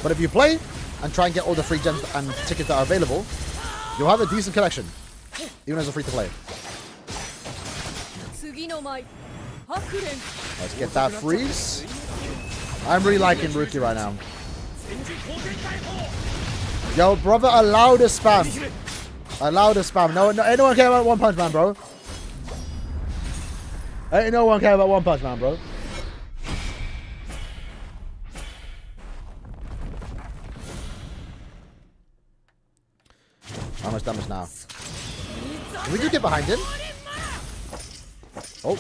But if you play and try and get all the free gems and tickets that are available, you'll have a decent collection, even as a free to play. Let's get that freeze. I'm really liking Rookie right now. Yo, brother, allow the spam. Allow the spam. No, ain't no one care about One Punch Man, bro. Ain't no one care about One Punch Man, bro. How much damage now? Can we just get behind him? Oh.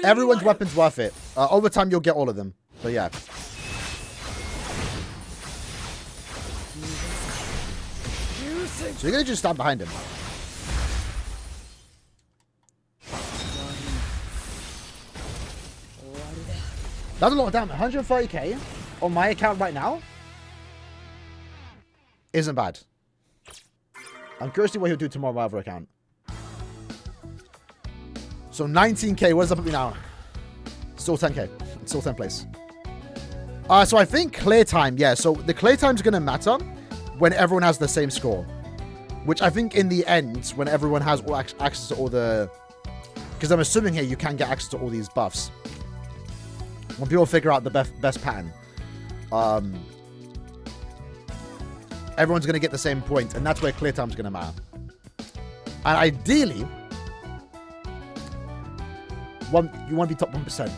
Everyone's weapon's worth it. Over time, you'll get all of them. But yeah. So you're going to just stand behind him. That's a lot of damage. 130k on my account right now isn't bad. I'm curious to see what he'll do tomorrow on my other account. So 19k, what does that put me now? Still 10k. It's still 10th place. So I think clear time, yeah. So the clear time's going to matter when everyone has the same score. Which I think in the end, when everyone has all access to all the... Because I'm assuming here you can get access to all these buffs. When people figure out the best pattern. Everyone's going to get the same point. And that's where clear time's going to matter. And ideally... you want to be top 1%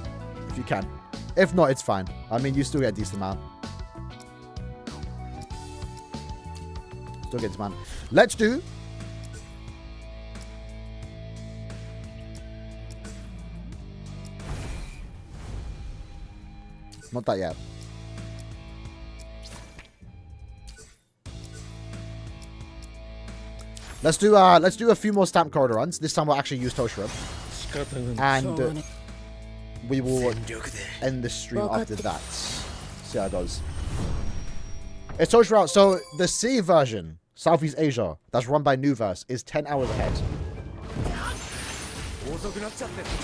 if you can. If not, it's fine. I mean, you still get a decent amount. Still get a decent amount. Let's do... Not that yet. Let's do a few more stamp corridor runs. This time we'll actually use Toshiro. And we will end the stream after that. See how it goes. It's Toshiro. So the C version, Southeast Asia, that's run by Nuverse, is 10 hours ahead.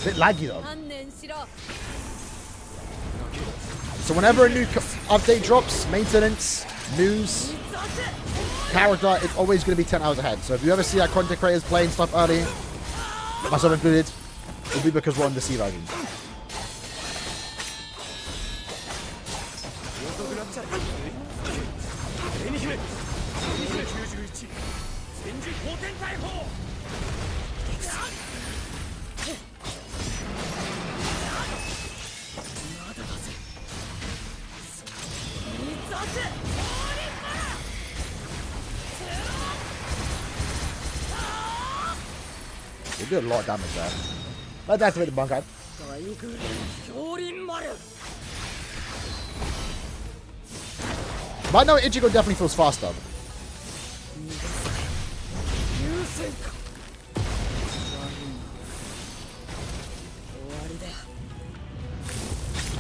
Bit laggy though. So whenever a new update drops, maintenance, news, character, it's always going to be 10 hours ahead. So if you ever see our content creators playing stuff early, myself included, it'll be because we're on the C version. We do a lot of damage there. Let's activate the bunker. But no, Ichigo definitely feels faster.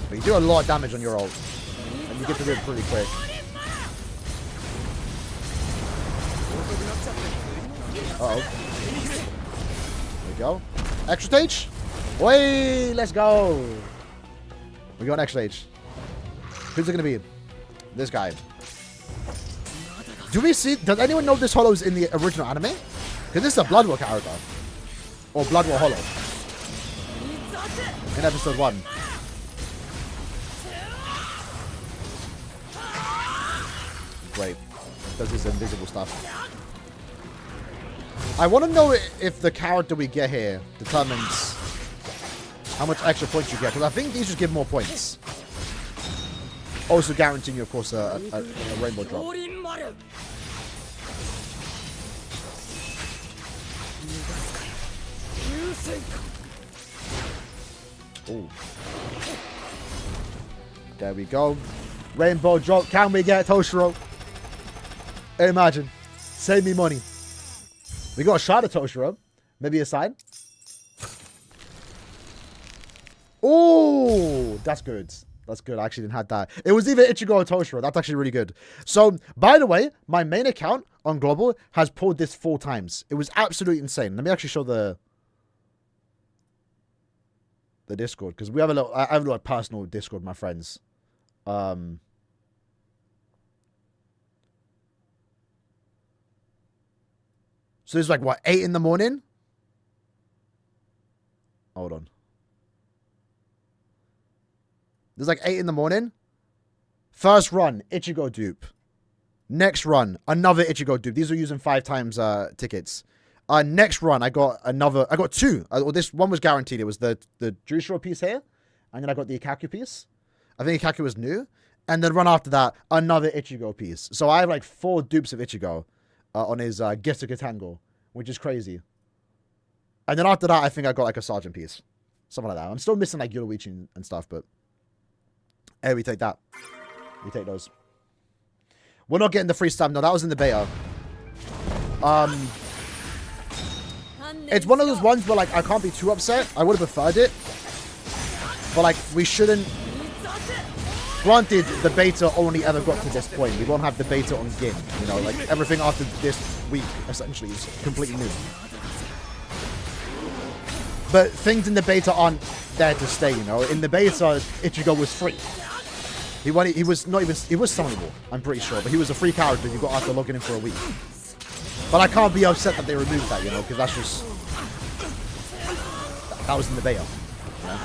But you do a lot of damage on your ult. And you get to do it pretty quick. Uh-oh. There we go. Extra stage? Wait, let's go. We got an extra stage. Who's it going to be? This guy. Do we see... Does anyone know this Hollow's in the original anime? Because this is a Blood War character. Or Blood War Hollow. In episode 1. Great. Does this invisible stuff. I want to know if the character we get here determines how much extra points you get. Because I think these just give more points. Also guaranteeing you, of course, a rainbow drop. Ooh. There we go. Rainbow drop. Can we get Toshiro? Imagine. Save me money. We got a shot at Toshiro. Maybe a sign. Oh, that's good. That's good. I actually didn't have that. It was either Ichigo or Toshiro. That's actually really good. So, by the way, my main account on Global has pulled this 4 times. It was absolutely insane. Let me actually show the Discord, because we have I have a personal Discord with my friends. So it's like, what, 8 in the morning? Hold on. There's like 8 in the morning. First run, Ichigo dupe. Next run, another Ichigo dupe. These are using 5 times tickets. Next run, I got 2. Well, this one was guaranteed. It was the Toshiro piece here. And then I got the Ikaku piece. I think Ikaku was new. And then run after that, another Ichigo piece. So I have like 4 dupes of Ichigo on his Gesuke Tango, which is crazy. And then after that, I think I got like a Sergeant piece. Something like that. I'm still missing like Yoruichi and stuff, but... Hey, we take that. We take those. We're not getting the free stamp. No, that was in the beta. It's one of those ones where, like, I can't be too upset. I would have preferred it. But, like, we shouldn't... Granted, the beta only ever got to this point. We won't have the beta on Gin. You know, like, everything after this week, essentially, is completely new. But things in the beta aren't there to stay, you know. In the beta, Ichigo was free. He was summonable, I'm pretty sure. But he was a free character you got after logging in for a week. But I can't be upset that they removed that, you know, because that's just... That was in the beta. You know?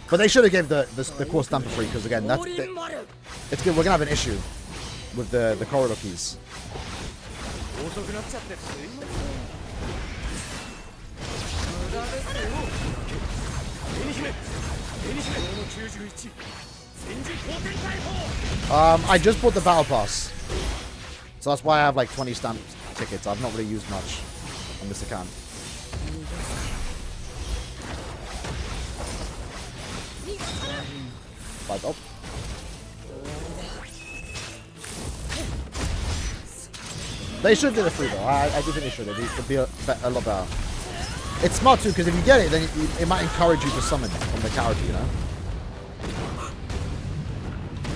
But they should have gave the core stamp for free, because again, it's good. We're going to have an issue with the corridor keys. I just bought the battle pass, so that's why I have like 20 stamp tickets. I've not really used much on this account. Oh. They should do the free though. I do think they should. It'd be a lot better. It's smart too, because if you get it, then it might encourage you to summon from the character, you know?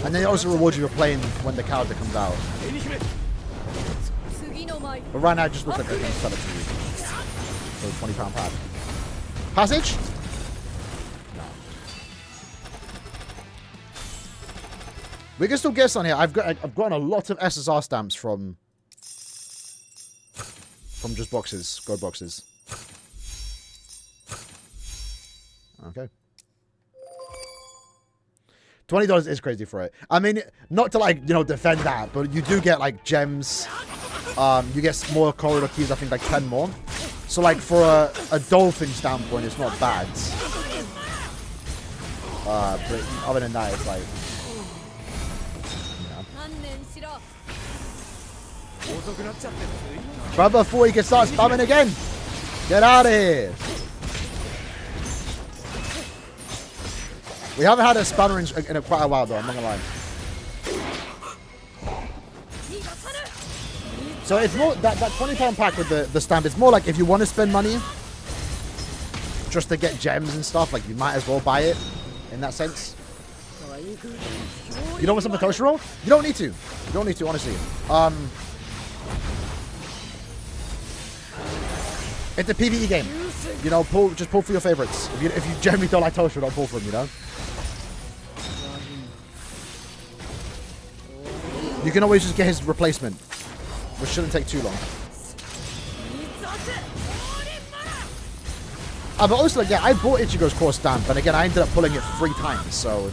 And then it also rewards you for playing when the character comes out. But right now, it just looks like they're going to sell it to you. So, £20 pad. Passage? No. We can still guess on here. I've gotten a lot of SSR stamps from just boxes, gold boxes. Okay. $20 is crazy for it. I mean, not to like, you know, defend that, but you do get like gems. You get more corridor keys, I think like 10 more. So like for a dolphin standpoint, it's not bad. But other than that, it's like, you know. Brother, before he can start spamming again. Get out of here. We haven't had a spammer in quite a while, though. I'm not gonna lie. So it's more that £20 pack with the stamp. It's more like if you want to spend money just to get gems and stuff, like you might as well buy it. In that sense. You don't want something Toshiro? You don't need to. You don't need to, honestly. It's a PvE game. You know, just pull for your favorites. If you generally don't like Toshiro, don't pull for him, you know? You can always just get his replacement, which shouldn't take too long. But also, like, yeah, I bought Ichigo's core stamp, but again, I ended up pulling it 3 times, so...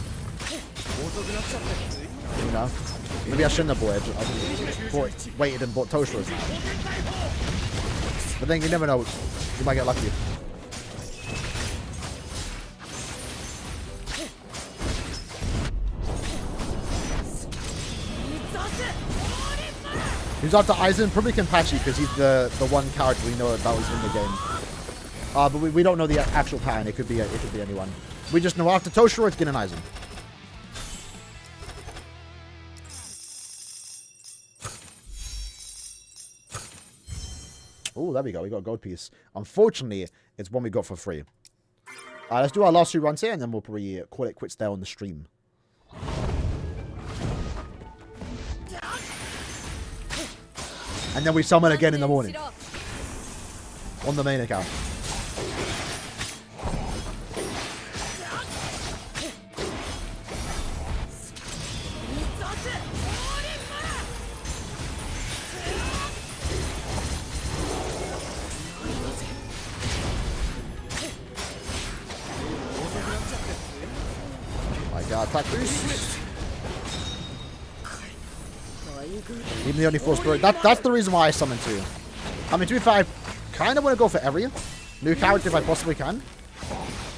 You know? Maybe I shouldn't have bought it. I waited and bought Toshiro's. But then you never know. You might get lucky. Who's after Aizen? Probably Kenpachi, because he's the one character we know that was in the game. But we don't know the actual pattern. It could be anyone. We just know after Toshiro, it's Gin and Aizen. Oh, there we go. We got a gold piece. Unfortunately, it's one we got for free. Let's do our last 2 runs here, and then we'll probably call it quits there on the stream. And then we summon again in the morning. On the main account. Attack boost. Even the only 4 spirit. That's the reason why I summoned 2. I mean, to be fair, I kind of want to go for every new character if I possibly can.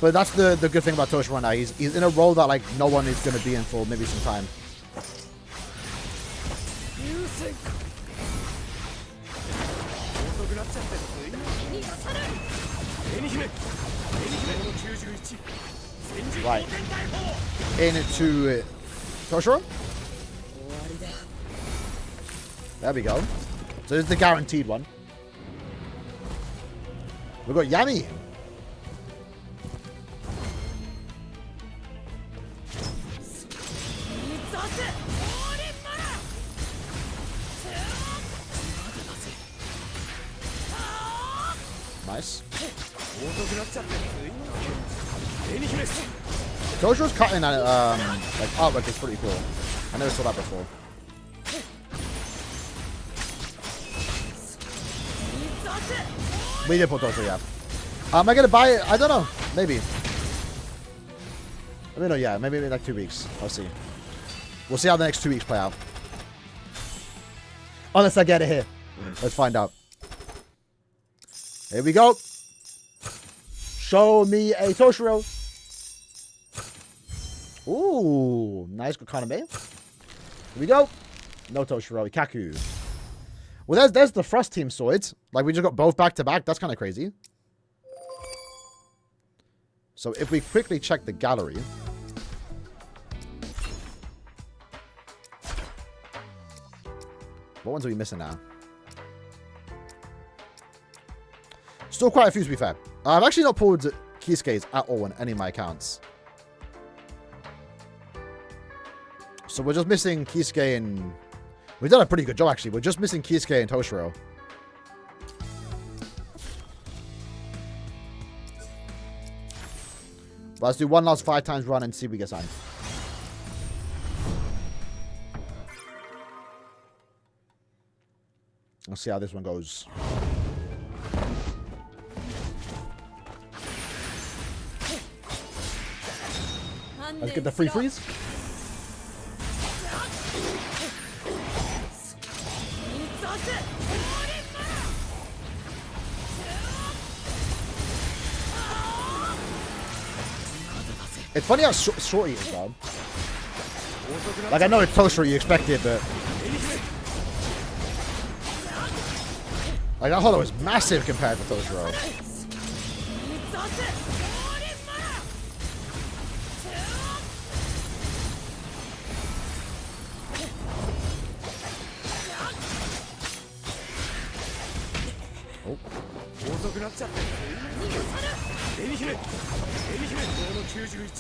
But that's the good thing about Toshiro right now. He's in a role that like no one is going to be in for maybe some time. Right. Into Toshiro. There we go. So this is the guaranteed one. We've got Yami. Nice. Toshiro's cutting like artwork is pretty cool. I never saw that before. We did put Toshiro, yeah. Am I gonna buy it? I don't know. Maybe. I mean, no, yeah. Maybe in like 2 weeks. I'll see. We'll see how the next 2 weeks play out. Unless I get it here. Let's find out. Here we go. Show me a Toshiro. Ooh, nice Kaname. Here we go. No Toshiro, Ikaku. Well, there's the Frost team swords. Like, we just got both back to back. That's kind of crazy. So, if we quickly check the gallery. What ones are we missing now? Still quite a few, to be fair. I've actually not pulled Kisuke's at all on any of my accounts. So we're just missing Kisuke and... We've done a pretty good job, actually. We're just missing Kisuke and Toshiro. But let's do one last 5 times run and see if we get signed. Let's see how this one goes. Let's get the free freeze. It's funny how short he is, man. Like, I know it's Toshiro, you expect it, but... Like, that hollow is massive compared to Toshiro.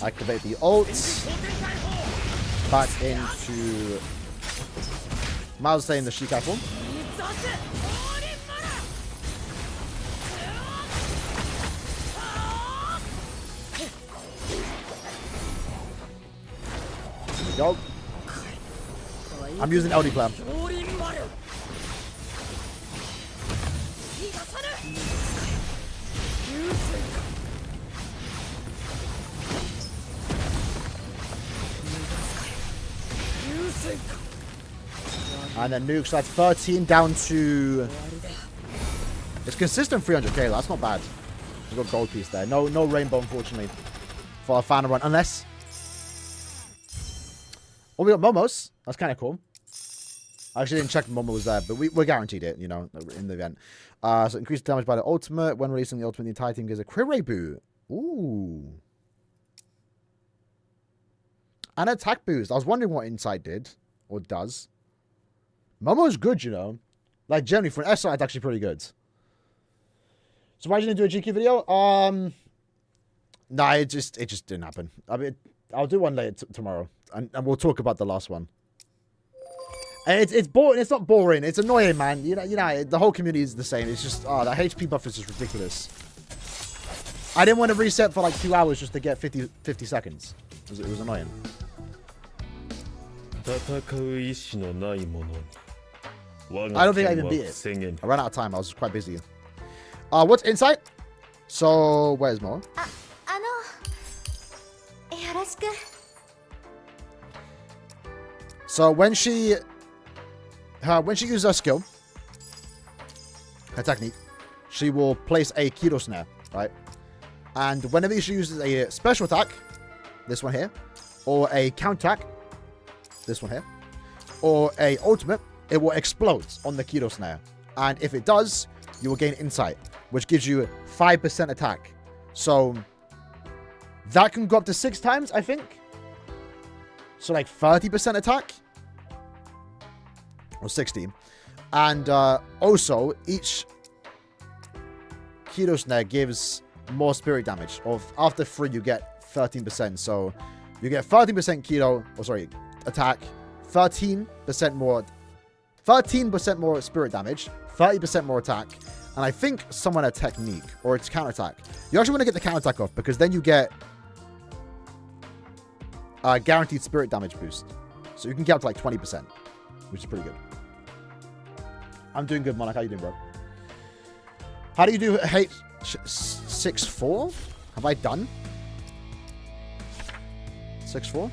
Activate the ult. Back into Miles staying the Shikai form. Go. I'm using LD Clam. And then nukes, that's 13 down to... It's consistent 300k, that's not bad. We've got gold piece there. No rainbow, unfortunately, for our final run. Unless... Oh, we got Momos. That's kind of cool. I actually didn't check if Momo was there, but we're guaranteed it, you know, in the event. So increased damage by the ultimate. When releasing the ultimate, the entire team gives a crit rate boost. Ooh. An attack boost. I was wondering what Insight did. Or does. Momo's good, you know. Like, generally, for an SR, it's actually pretty good. So why didn't you do a GQ video? Nah, it just didn't happen. I mean, I'll do one later tomorrow. And we'll talk about the last one. And it's boring. It's not boring. It's annoying, man. You know, the whole community is the same. It's just, the HP buff is just ridiculous. I didn't want to reset for like 2 hours just to get 50 seconds. It was annoying. I don't think I even beat it. I ran out of time. I was quite busy. What's Insight? So, where's more? So when she uses her skill, her technique, she will place a Kido snare, right? And whenever she uses a special attack, this one here, or a counter attack, this one here, or a ultimate, it will explode on the Kido snare. And if it does, you will gain Insight, which gives you 5% attack. So that can go up to 6 times, I think. So like 30% attack. Or 60. And also, each Kido snare gives more spirit damage. After 3, you get 13%. So you get 13% Kido, attack, 13% more spirit damage, 30% more attack, and I think someone a technique, or it's counterattack. You actually want to get the counterattack off, because then you get a guaranteed spirit damage boost. So you can get up to like 20%, which is pretty good. I'm doing good, Monarch. How you doing, bro? How do you do H64? Have I done 6-4?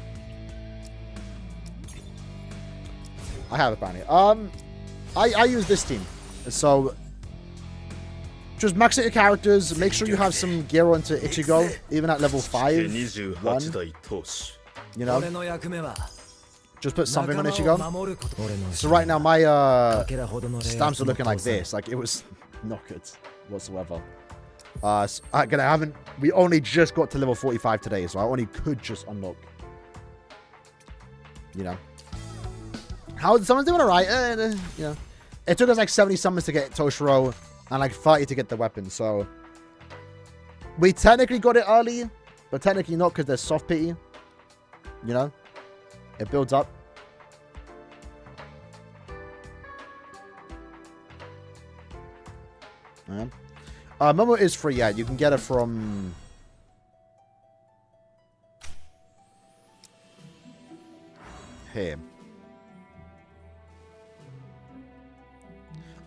I have apparently. I use this team. So just max out your characters. Make sure you have some gear onto Ichigo, even at level 5, 1. You know, just put something on Ichigo. So right now my stamps are looking like this. Like it was not good whatsoever. So we only just got to level 45 today, so I only could just unlock. You know. How someone's doing alright, you know. It took us like 70 summons to get Toshiro and like 30 to get the weapon, so we technically got it early, but technically not because there's soft pity. You know? It builds up. Momo is free, yeah. You can get it from here.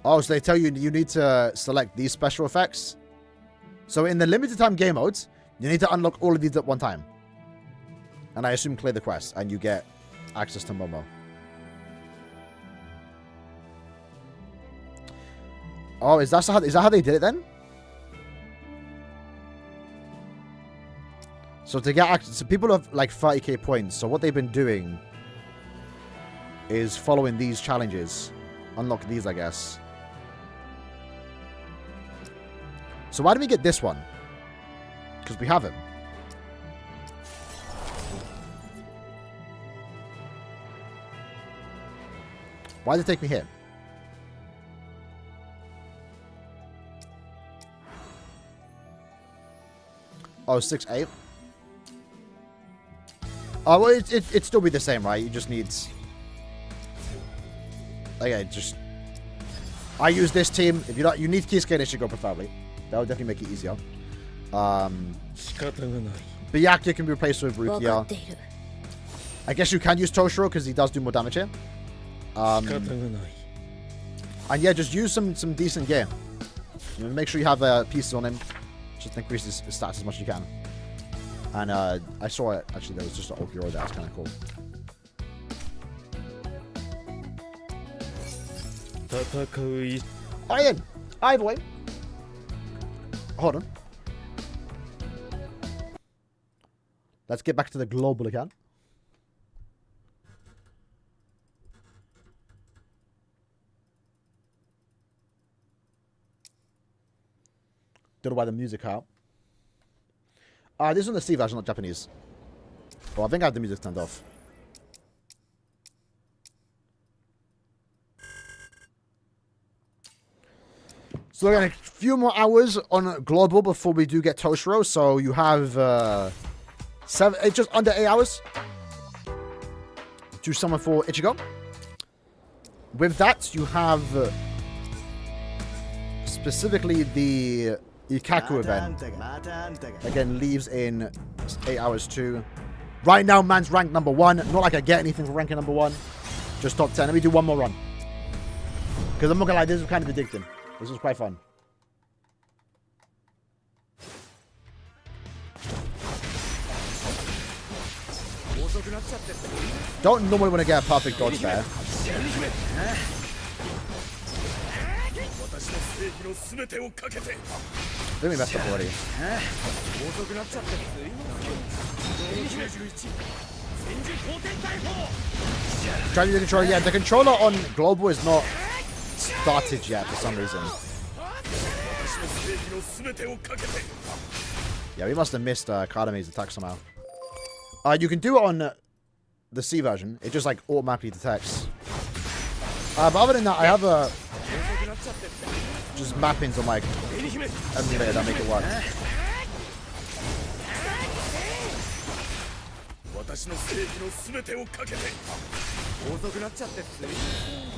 Oh, so they tell you need to select these special effects. So in the limited time game modes, you need to unlock all of these at one time. And I assume clear the quest, and you get access to Momo. Oh, is that how they did it then? So to get access, so people have like 30k points. So what they've been doing is following these challenges. Unlock these, I guess. So why did we get this one? Because we have him. Why did it take me here? Oh, 6-8. Oh, well, it'd still be the same, right? You just need... Okay, just... I use this team. If you need Kisuke and Ichigo, preferably. That would definitely make it easier. Byakuya can be replaced with Rukia. I guess you can use Toshiro because he does do more damage here. And yeah, just use some decent gear. You know, make sure you have pieces on him. Just increase his stats as much as you can. And I saw it, actually, there was just an Okiro there. That's kind of cool. Alright then. Either way. Hold on. Let's get back to the global account. Don't know why the music out. This is on the C version, not Japanese. Oh, I think I have the music turned off. So we're going a few more hours on global before we do get Toshiro. So you have just under 8 hours to summon for Ichigo. With that, you have specifically the Ikaku event. Again, leaves in 8 hours too. Right now, man's ranked number 1. Not like I get anything for ranking number 1. Just top 10. Let me do one more run. Because I'm not gonna lie, this is kind of addicting. This is quite fun. Don't normally want to get a perfect dodge there. I think we messed up already. Trying to do the controller. Yeah, the controller on global is not started yet for some reason. Yeah, we must have missed Akademi's attack somehow. You can do it on the C version. It just like automatically detects. But other than that, I have just mappings on my emulator that make it work.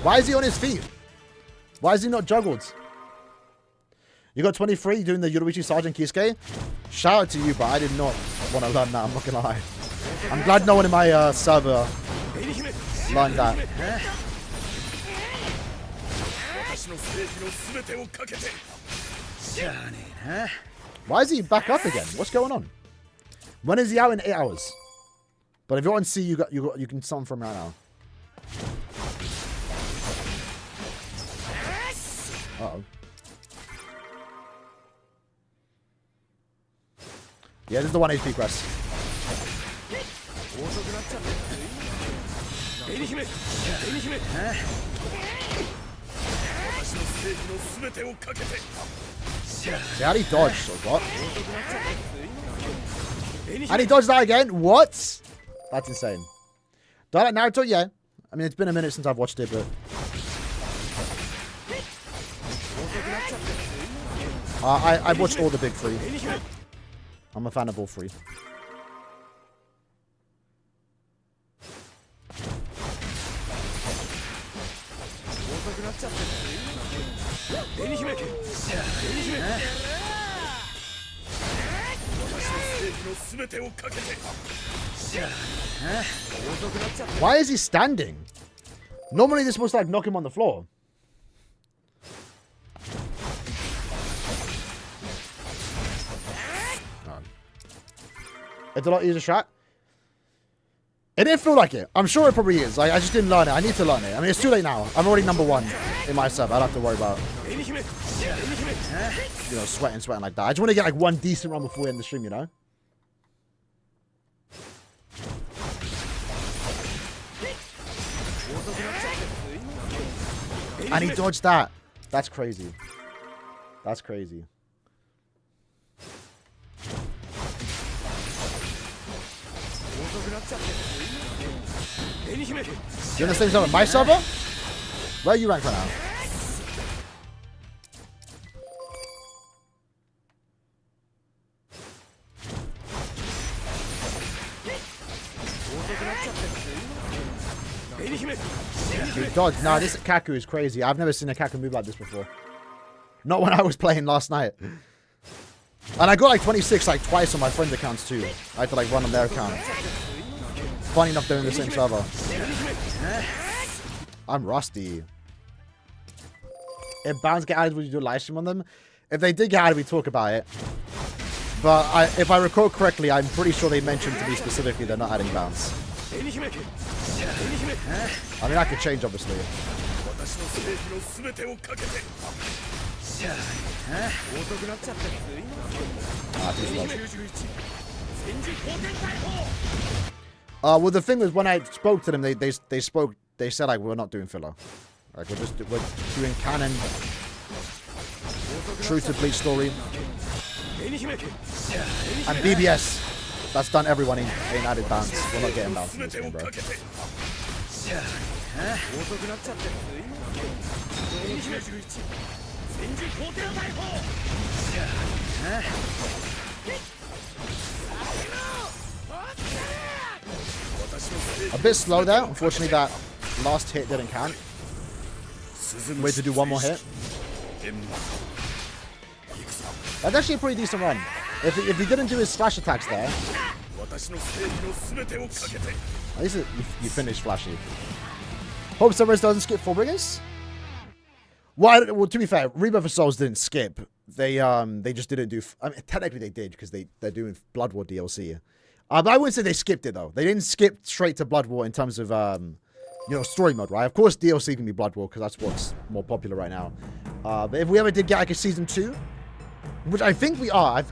Why is he on his feet? Why is he not juggled? You got 23 doing the Yoruichi Sergeant Kisuke. Shout out to you, but I did not want to learn that. I'm not gonna lie. I'm glad no one in my server learned that. Why is he back up again? What's going on? When is he out in 8 hours? But if you're on C, you can summon from right now. Uh-oh. Yeah, this is the 1 HP quest. See how he dodged, or what? And he dodged that again? What? That's insane. Do I like Naruto? Yeah. I mean, it's been a minute since I've watched it, but... I've watched all the big three. I'm a fan of all three. Why is he standing? Normally they're supposed to like knock him on the floor. It's a lot easier shot. It didn't feel like it. I'm sure it probably is. I just didn't learn it. I need to learn it. I mean, it's too late now. I'm already number 1 in my sub. I don't have to worry about, you know, sweating like that. I just want to get like one decent run before we end the stream, you know? And he dodged that. That's crazy. That's crazy. You on the same server? My server? Where are you ranked right now? Dude, dodge. Nah, this Kaku is crazy. I've never seen a Kaku move like this before. Not when I was playing last night. And I got like 26 like twice on my friends' accounts too. I had to like run on their account. Funny enough, they're in the same server. I'm rusty. If bans get added, would you do a live stream on them? If they did get added, we talk about it. But if I recall correctly, I'm pretty sure they mentioned to me specifically they're not adding bans. I mean, that could change, obviously. Well, the thing was, when I spoke to them, they said like we're not doing filler, like we're doing canon, true to Bleach story, and BBS. That's done. Everyone ain't added bans. We're not getting bans in this game, bro. A bit slow there. Unfortunately, that last hit didn't count. Wait to do one more hit. That's actually a pretty decent run. If he didn't do his flash attacks there, at least you finished flashy. Hope Sunrise doesn't skip Fullbringers. Well, to be fair, Rebirth of Souls didn't skip. They just didn't do. I mean, technically they did because they're doing Blood War DLC. But I wouldn't say they skipped it though. They didn't skip straight to Blood War in terms of story mode, right? Of course, DLC can be Blood War because that's what's more popular right now. But if we ever did get like a season 2, which I think we are,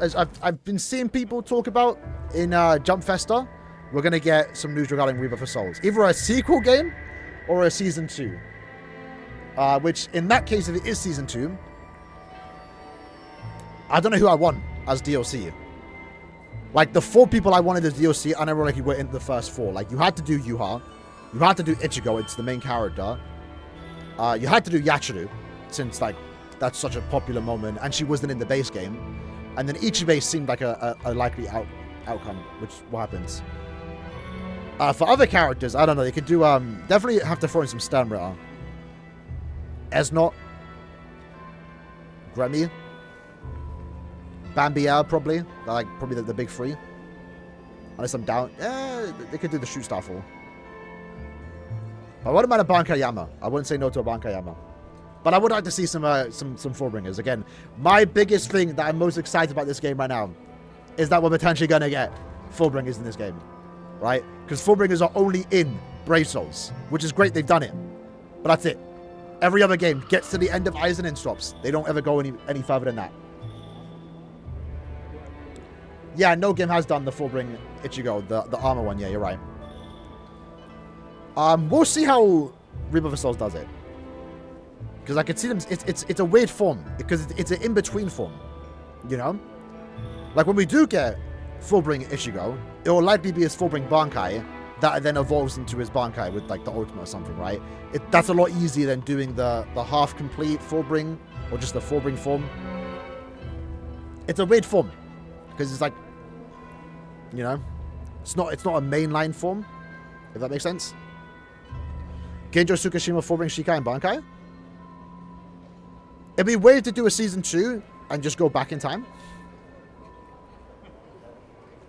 I've been seeing people talk about in Jump Festa, we're gonna get some news regarding Rebirth of Souls, either a sequel game or a season 2. Which in that case, if it is season 2, I don't know who I want as DLC. Like the 4 people I wanted as DLC, I never like were in the first 4. Like you had to do Yuha, you had to do Ichigo, it's the main character. You had to do Yachiru, since like that's such a popular moment, and she wasn't in the base game. And then Ichibei seemed like a likely outcome, which is what happens. For other characters, I don't know. They could do definitely have to throw in some Sternritter. Esnot, Gremmy, Bambiel probably. They're like probably the big 3. Unless I'm down. They could do the shoot Starfall. I wouldn't mind a Bankayama. I wouldn't say no to a Bankayama. But I would like to see some Fullbringers. Again, my biggest thing that I'm most excited about this game right now is that we're potentially going to get Fullbringers in this game. Right? Because Fullbringers are only in Brave Souls, which is great. They've done it. But that's it. Every other game gets to the end of Aizen and stops. They don't ever go any further than that. Yeah, no game has done the Fullbring Ichigo, the armor one. Yeah, you're right. We'll see how Rebirth of Souls does it. Because I can see them, it's a weird form. Because it's an in-between form. You know? Like when we do get Fullbring Ichigo, it will likely be his Fullbring Bankai that then evolves into his Bankai with like the ultimate or something, right? That's a lot easier than doing the half-complete Fullbring or just the Fullbring form. It's a weird form. Because it's like, you know, it's not a mainline form, if that makes sense. Genjo Tsukishima Fullbring Shikai and Bankai. It'd be weird to do a season 2 and just go back in time.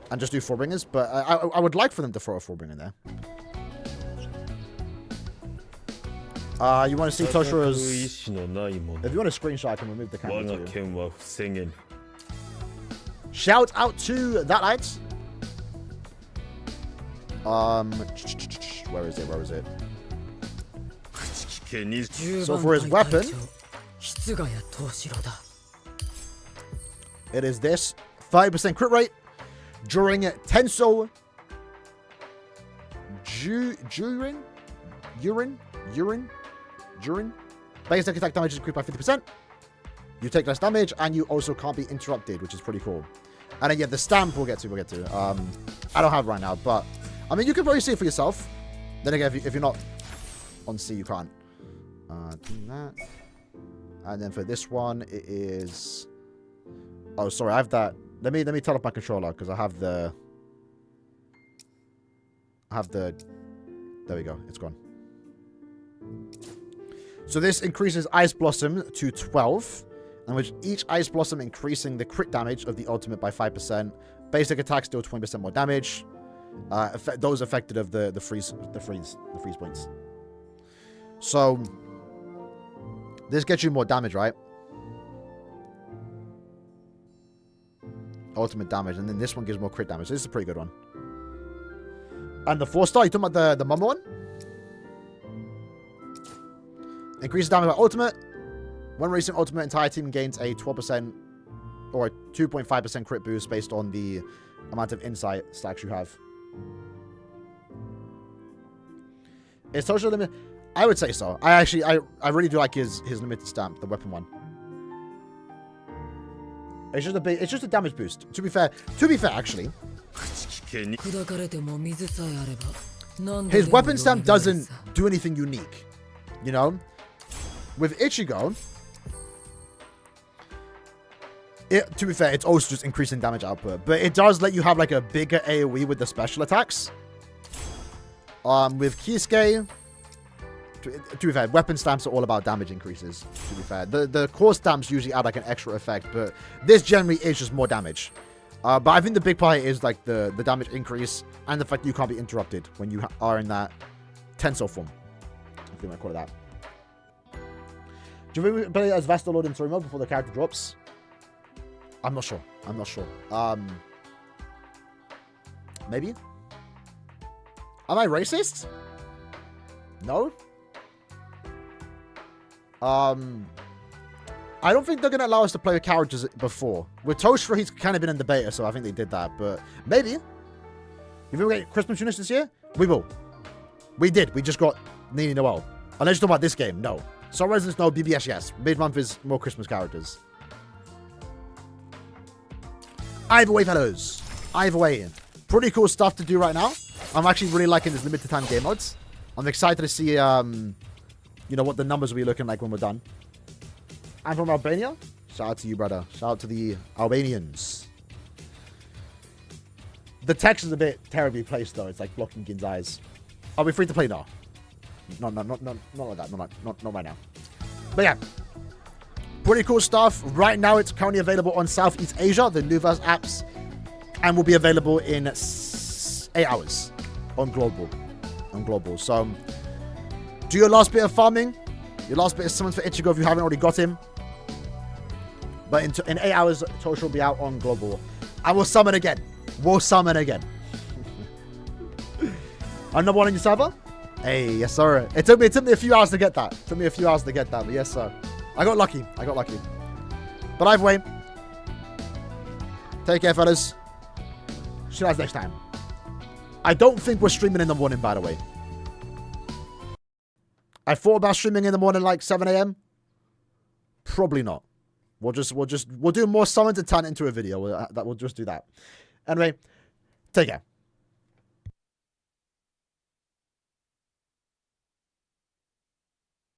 And just do Fullbringers, but I would like for them to throw a Fullbringer in there. You want to see Toshiro's... If you want a screenshot, I can remove the camera too. Shout out to that light. Where is it? So for his weapon, it is this 5% crit rate during Tenso urine. Basic attack damage is increased by 50%. You take less damage, and you also can't be interrupted, which is pretty cool. And then, yeah, the stamp we'll get to. I don't have it right now, but I mean, you can probably see it for yourself. Then again, if you're not on C, you can't. Do that. And then for this one, it is. Oh, sorry, I have that. Let me turn off my controller because I have the. There we go. It's gone. So this increases Ice Blossom to 12, and with each Ice Blossom increasing the crit damage of the ultimate by 5%. Basic attacks deal 20% more damage. Those affected of the freeze points. So this gets you more damage, right? Ultimate damage, and then this one gives more crit damage. So this is a pretty good one. And the 4-star, you talking about the mama one? Increases damage by ultimate. When releasing ultimate, entire team gains a 12% or a 2.5% crit boost based on the amount of insight stacks you have. Is Toshiro limited? I would say so. I really do like his limited stamp, the weapon one. It's just a damage boost. To be fair, actually, his weapon stamp doesn't do anything unique. You know, with Ichigo, to be fair, it's also just increasing damage output, but it does let you have like a bigger AoE with the special attacks. With Kisuke, to be fair, weapon stamps are all about damage increases, to be fair. The core stamps usually add like an extra effect, but this generally is just more damage. But I think the big part is like the damage increase and the fact that you can't be interrupted when you are in that tensor form. I think I call it that. Do you think we play as Vestal Lord in story mode before the character drops? I'm not sure. Maybe? Am I racist? No? I don't think they're going to allow us to play with characters before. With Toshiro, he's kind of been in the beta, so I think they did that. But maybe. You think we get Christmas Tunis this year? We will. We did. We just got Nini Noel. Unless you're talking about this game, no. Soul Resonance, no. BBS, yes. Mid-month is more Christmas characters. Either way, fellas. Either way. Pretty cool stuff to do right now. I'm actually really liking this limited time game mods. I'm excited to see, you know, what the numbers will be looking like when we're done. I'm from Albania. Shout out to you, brother. Shout out to the Albanians. The text is a bit terribly placed, though. It's like blocking Gin's eyes. Are we free to play now? No, not like that. Not right now. But yeah. Pretty cool stuff. Right now, it's currently available on Southeast Asia, the Nuverse apps, and will be available in 8 hours on global. So, do your last bit of farming. Your last bit of summons for Ichigo if you haven't already got him. But in 8 hours, Toshiro will be out on global. And we'll summon again. I'm number one on your server? Hey, yes, sir. It took me a few hours to get that. But yes, sir. I got lucky. But either way, take care, fellas. See you guys next time. I don't think we're streaming in the morning, by the way. I thought about streaming in the morning like 7 a.m. Probably not. We'll do more summons and turn it into a video. We'll just do that. Anyway, take care.